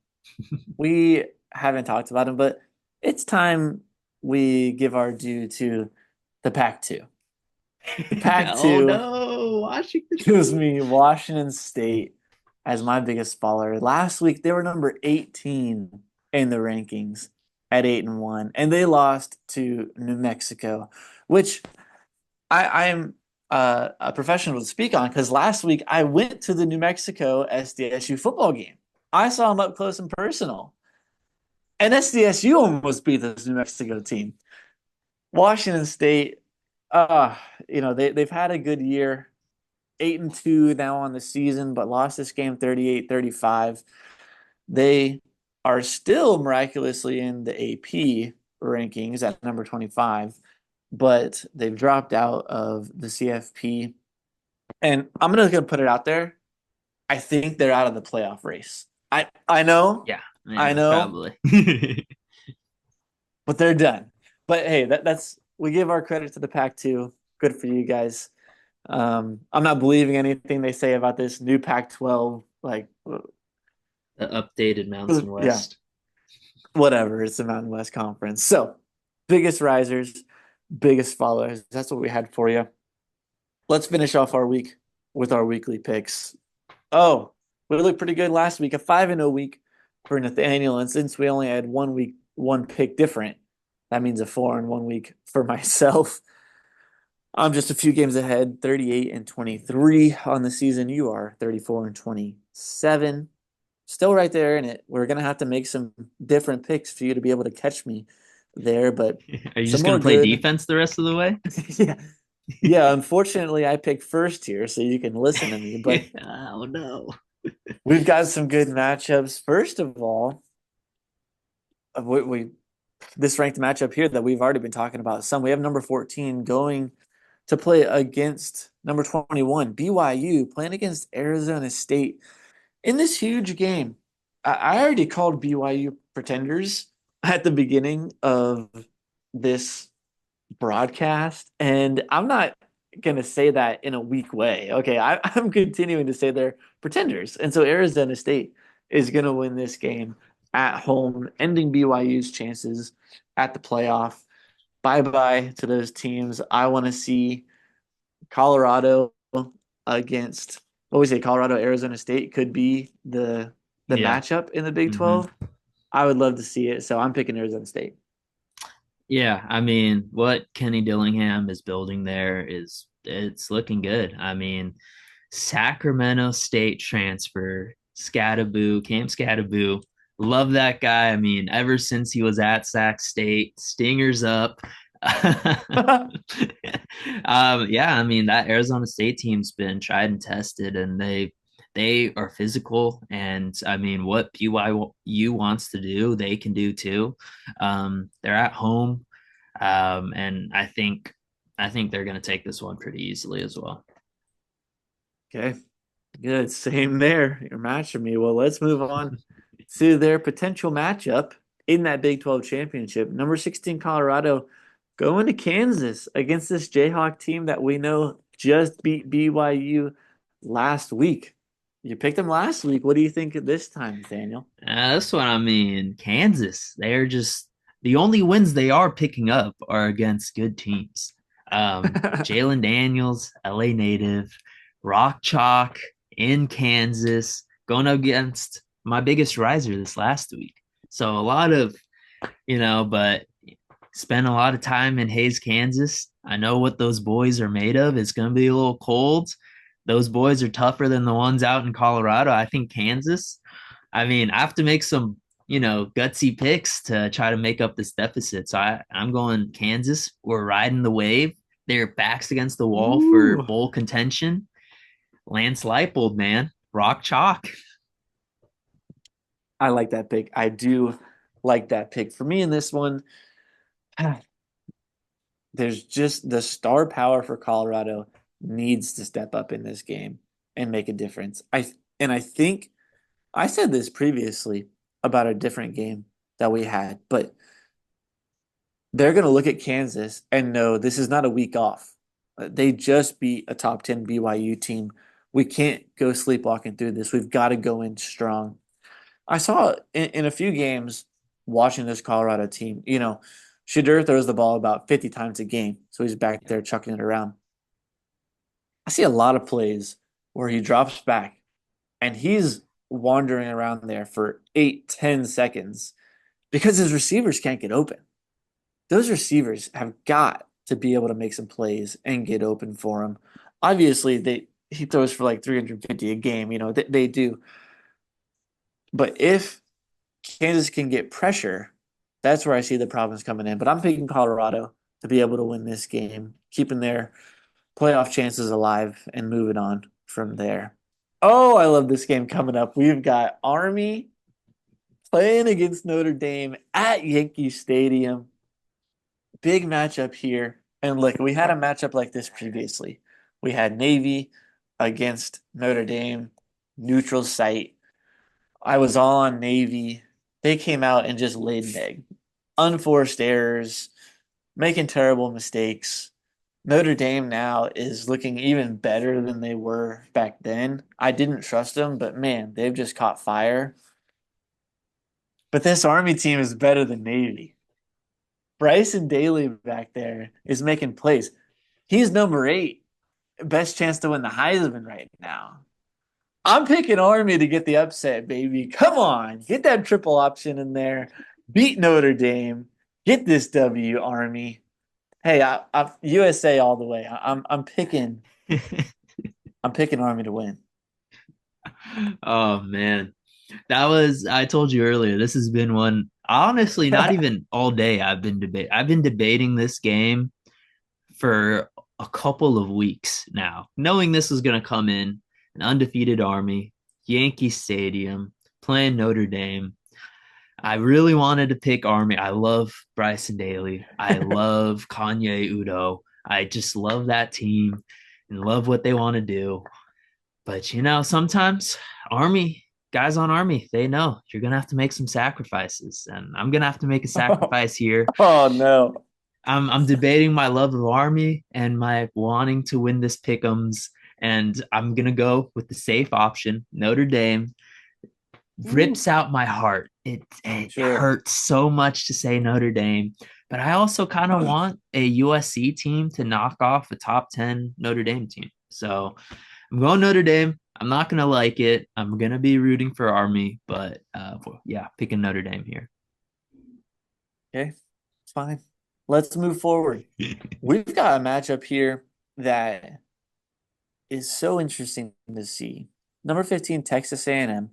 We haven't talked about them, but it's time we give our due to the Pac-2. The Oh Pac-2 no, Washington gives State. me Washington State as my biggest follower. Last week they were number 18 in the rankings at 8-1, and they lost to New Mexico, which I'm a professional to speak on because last week I went to the New Mexico SDSU football game. I saw them up close and personal, and SDSU almost beat this New Mexico team. Washington State, uh, they've had a good year, 8-2 now on the season, but lost this game 38-35. They are still miraculously in the AP rankings at number 25, but they've dropped out of the CFP. And I'm gonna put it out there. I think they're out of the playoff race. I know, Yeah, I yeah, know, probably. but they're done. But hey, that's we give our credit to the Pac-2. Good for you guys. I'm not believing anything they say about this new Pac-12. Like, The updated Mountain yeah, West. whatever. It's the Mountain West Conference. So, biggest risers, biggest followers. That's what we had for you. Let's finish off our week with our weekly picks. Oh, we looked pretty good last week. A 5-0 week for Nathaniel, and since we only had 1 week, one pick different, that means a 4-1 week for myself. I'm just a few games ahead, 38-23 on the season. You are 34-27. Still right there in it. We're gonna have to make some different picks for you to be able to catch me there, but Are you some just gonna more play good. defense the rest of the way? Yeah. Yeah, unfortunately I picked first here, so you can listen to me, but Oh no. we've got some good matchups. First of all, we this ranked matchup here that we've already been talking about some. We have number 14 going to play against number 21, BYU, playing against Arizona State in this huge game. I already called BYU pretenders at the beginning of this broadcast, and I'm not going to say that in a weak way. Okay, I'm continuing to say they're pretenders. And so Arizona State is going to win this game at home, ending BYU's chances at the playoff. Bye bye to those teams. I want to see Colorado against what we say, Colorado, Arizona State could be the Yeah. matchup in the Big Hmm. 12. I would love to see it. So I'm picking Arizona State. Yeah, I mean, what Kenny Dillingham is building there is it's looking good. I mean, Sacramento State transfer, Scattaboo, Cam Scattaboo. Love that guy. I mean, ever since he was at Sac State, Stingers up. Yeah, I mean that Arizona State team's been tried and tested, and they are physical. And I mean, what BYU wants to do, they can do too. They're at home, and I think they're going to take this one pretty easily as well. Okay, good. Same there. You're matching me. Well, let's move on to their potential matchup in that Big 12 championship. Number 16, Colorado, going to Kansas against this Jayhawk team that we know just beat BYU last week. You picked them last week. What do you think of this time, Nathaniel? This one, I mean, Kansas. They're just the only wins they are picking up are against good teams. Jalen Daniels, LA native, Rock Chalk in Kansas, going up against my biggest riser this last week. So a lot of, but spent a lot of time in Hayes, Kansas. I know what those boys are made of. It's going to be a little cold. Those boys are tougher than the ones out in Colorado. I think Kansas. I mean, I have to make some, gutsy picks to try to make up this deficit. So I'm going Kansas. We're riding the wave. Their backs against the wall for Ooh, bowl contention. Lance Leipold, man, rock chalk. I like that pick. I do like that pick. For me in this one, there's just the star power for Colorado needs to step up in this game and make a difference. I think I said this previously about a different game that we had, but they're going to look at Kansas and know this is not a week off. They just beat a top 10 BYU team We can't go sleepwalking through this. We've got to go in strong. I saw in a few games watching this Colorado team, Shadur throws the ball about 50 times a game. So he's back there chucking it around. I see a lot of plays where he drops back and he's wandering around there for 8, 10 seconds because his receivers can't get open. Those receivers have got to be able to make some plays and get open for him. Obviously, he throws for like 350 a game, they do. But if Kansas can get pressure, that's where I see the problems coming in. But I'm picking Colorado to be able to win this game, keeping their playoff chances alive and moving on from there. Oh, I love this game coming up. We've got Army playing against Notre Dame at Yankee Stadium. Big matchup here. And look, we had a matchup like this previously. We had Navy against Notre Dame, neutral site. I was all on Navy. They came out and just laid an egg. Unforced errors, making terrible mistakes. Notre Dame now is looking even better than they were back then. I didn't trust them, but man, they've just caught fire. But this Army team is better than Navy. Bryson Daly back there is making plays. He's number 8. Best chance to win the Heisman right now. I'm picking Army to get the upset, baby. Come on, get that triple option in there. Beat Notre Dame. Get this W, Army. Hey, I USA all the way. I'm picking Army to win. Oh man. I told you earlier, this has been one, honestly, not even all day I've been debating this game for a couple of weeks now, knowing this was going to come in an undefeated Army, Yankee Stadium, playing Notre Dame. I really wanted to pick Army. I love Bryson Daly. I love Kanye Udo. I just love that team and love what they want to do. But sometimes Army, guys on Army, they know you're gonna have to make some sacrifices. And I'm gonna have to make a sacrifice here. Oh no. I'm debating my love of Army and my wanting to win this pick'ems. And I'm gonna go with the safe option, Notre Dame. Rips out my heart. It Sure. hurts so much to say Notre Dame, but I also kind of want a USC team to knock off a top 10 Notre Dame team. So I'm going Notre Dame. I'm not gonna like it. I'm gonna be rooting for Army, but yeah, picking Notre Dame here. Okay, fine. Let's move forward. We've got a matchup here that is so interesting to see. Number 15, Texas A&M,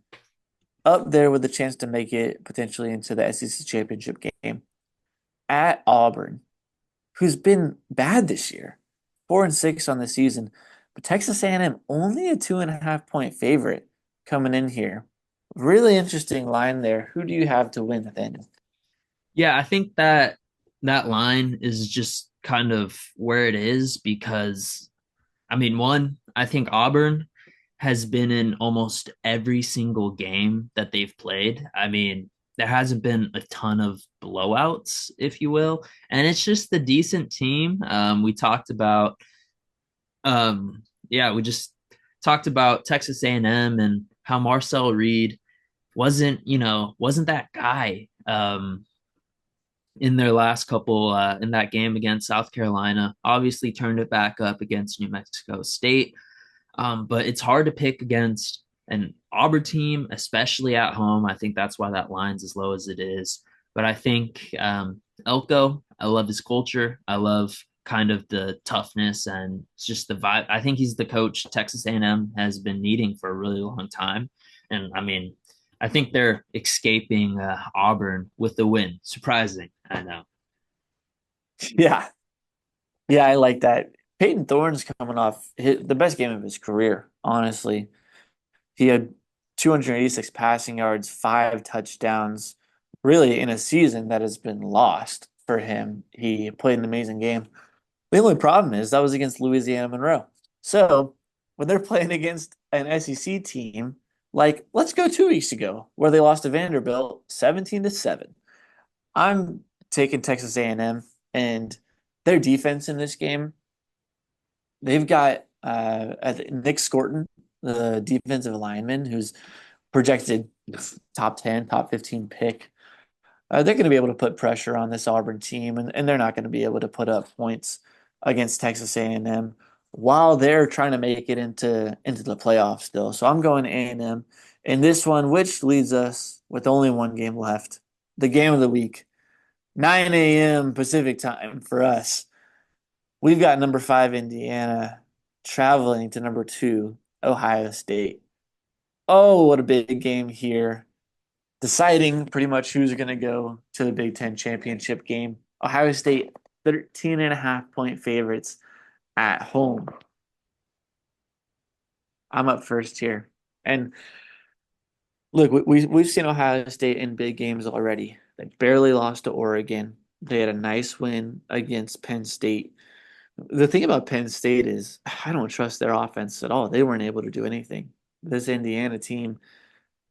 up there with a chance to make it potentially into the SEC championship game at Auburn, who's been bad this year, 4-6 on the season. But Texas A&M only a 2.5 point favorite coming in here. Really interesting line there. Who do you have to win, Nathaniel? Yeah, I think that line is just kind of where it is because I mean, one, I think Auburn has been in almost every single game that they've played. I mean, there hasn't been a ton of blowouts, if you will, and it's just the decent team. We talked about, yeah, we just talked about Texas A&M and how Marcel Reed wasn't that guy. In their last couple in that game against South Carolina, obviously turned it back up against New Mexico State. But it's hard to pick against an Auburn team, especially at home. I think that's why that line's as low as it is. But I think Elko, I love his culture. I love kind of the toughness and just the vibe. I think he's the coach Texas A&M has been needing for a really long time. And I mean, I think they're escaping Auburn with the win. Surprising, I know. Yeah. Yeah, I like that. Peyton Thorne's coming off the best game of his career, honestly. He had 286 passing yards, 5 touchdowns, really in a season that has been lost for him. He played an amazing game. The only problem is that was against Louisiana Monroe. So when they're playing against an SEC team, like let's go 2 weeks ago where they lost to Vanderbilt 17-7. I'm taking Texas A&M and their defense in this game. They've got Nick Scorton the defensive lineman, who's projected top 10, top 15 pick. They're going to be able to put pressure on this Auburn team, and they're not going to be able to put up points against Texas A&M while they're trying to make it into the playoffs still. So I'm going A&M in this one, which leads us with only one game left, the game of the week, 9 a.m. Pacific time for us. We've got number 5 Indiana traveling to number 2 Ohio State. Oh, what a big game here, deciding pretty much who's going to go to the Big Ten championship game. Ohio State, 13 and a half point favorites at home. I'm up first here. And look, we've seen Ohio State in big games already. They barely lost to Oregon. They had a nice win against Penn State. The thing about Penn State is I don't trust their offense at all. They weren't able to do anything. This Indiana team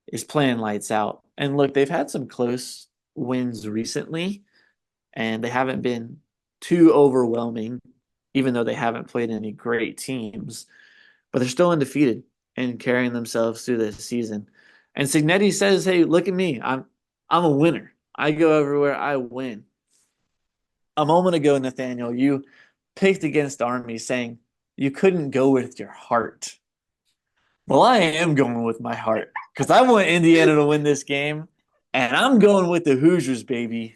is playing lights out. And look, they've had some close wins recently, and they haven't been too overwhelming, even though they haven't played any great teams. But they're still undefeated and carrying themselves through this season. And Signetti says, "Hey, look at me. I'm a winner. I go everywhere. I win." A moment ago, Nathaniel, you picked against Army, saying you couldn't go with your heart. Well, I am going with my heart because I want Indiana to win this game, and I'm going with the Hoosiers, baby.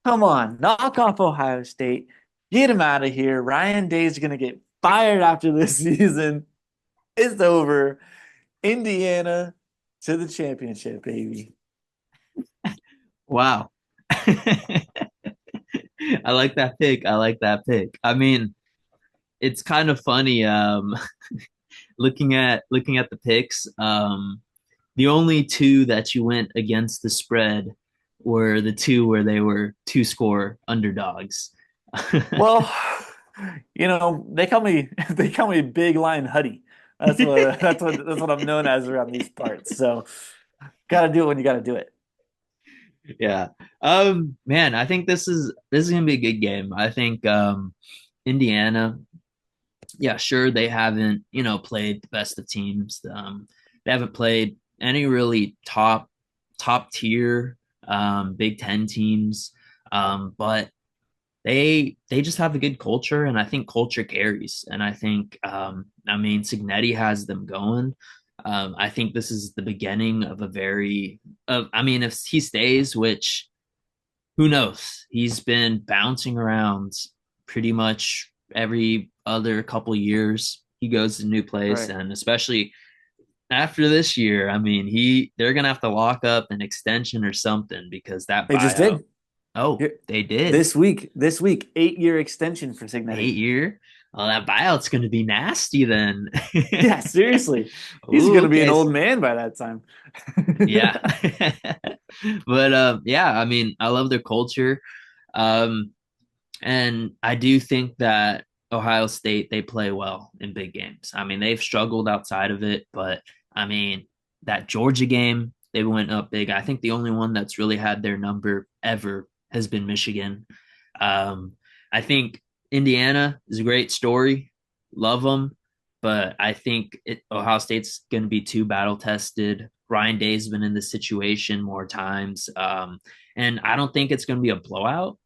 Come on, knock off Ohio State. Get him out of here. Ryan Day's going to get fired after this season. It's over. Indiana to the championship, baby. Wow. I like that pick. I like that pick. I mean, it's kind of funny looking at the picks. The only two that you went against the spread were the two where they were two score underdogs. Well, they call me Big Line Huddy. That's what I'm known as around these parts. So gotta do it when you gotta do it. Yeah. Man, I think this is gonna be a good game. I think Indiana, yeah, sure, they haven't, played the best of teams. They haven't played any really top tier Big Ten teams. But they just have a good culture, and I think culture carries. And I think I mean Signetti has them going. I think this is the beginning of a very I mean, if he stays, which who knows? He's been bouncing around pretty much every other couple years. He goes to a new place, Right. and especially after this year, I mean, they're gonna have to lock up an extension or something because that They just buyout. did. Oh, Here- they did. this week, 8-year extension for Signetti. 8 year. Well, that buyout's gonna be nasty then. Yeah, seriously. He's Ooh, gonna be an okay. old man by that time. Yeah. But yeah, I mean, I love their culture. Um, and I do think that Ohio State, they play well in big games. I mean, they've struggled outside of it, but I mean, that Georgia game, they went up big. I think the only one that's really had their number ever has been Michigan. I think Indiana is a great story. Love them. But I think Ohio State's going to be too battle tested. Ryan Day's been in this situation more times. And I don't think it's going to be a blowout,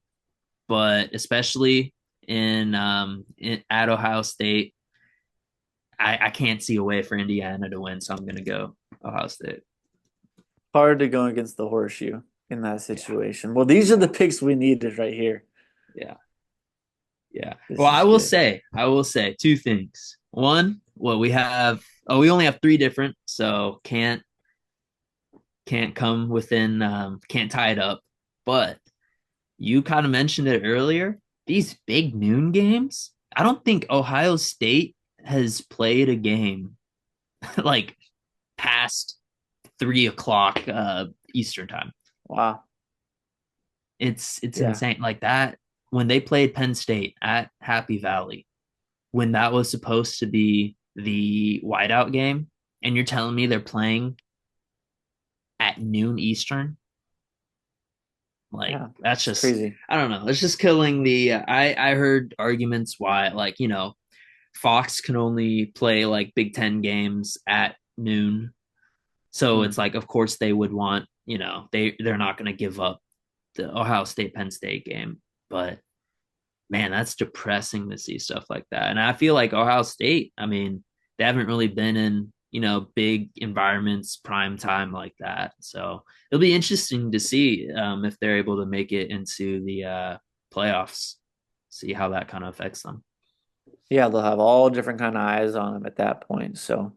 but especially at Ohio State, I can't see a way for Indiana to win, so I'm going to go Ohio State. Hard to go against the horseshoe in that Yeah, situation. Well, these are the picks we needed right here. yeah, yeah. Well, This is good. I will say two things. One, well, we only have three different, so can't come within, can't tie it up. But you kind of mentioned it earlier. These big noon games, I don't think Ohio State has played a game like past 3 o'clock Eastern time. Wow. It's Yeah. insane. Like that when they played Penn State at Happy Valley, when that was supposed to be the whiteout game, and you're telling me they're playing at noon Eastern. Like Yeah. that's It's just crazy. I don't know. It's just killing the. I heard arguments why, like, Fox can only play like Big Ten games at noon. So Hmm. it's like, of course, they would want, they're not going to give up the Ohio State Penn State game. But man, that's depressing to see stuff like that. And I feel like Ohio State, I mean, they haven't really been in, big environments, prime time like that. So it'll be interesting to see if they're able to make it into the playoffs, see how that kind of affects them. Yeah, they'll have all different kind of eyes on them at that point. So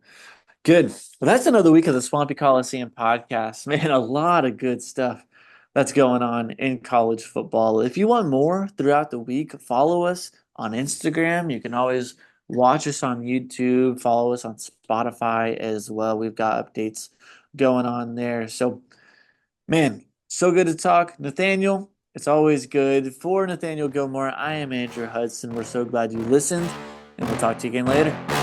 good. Well, that's another week of the Swampy Coliseum podcast. Man, a lot of good stuff that's going on in college football. If you want more throughout the week, follow us on Instagram. You can always watch us on YouTube, follow us on Spotify as well. We've got updates going on there. So, man, so good to talk. Nathaniel, it's always good. For Nathaniel Gilmore, I am Andrew Hudson. We're so glad you listened, and we'll talk to you again later.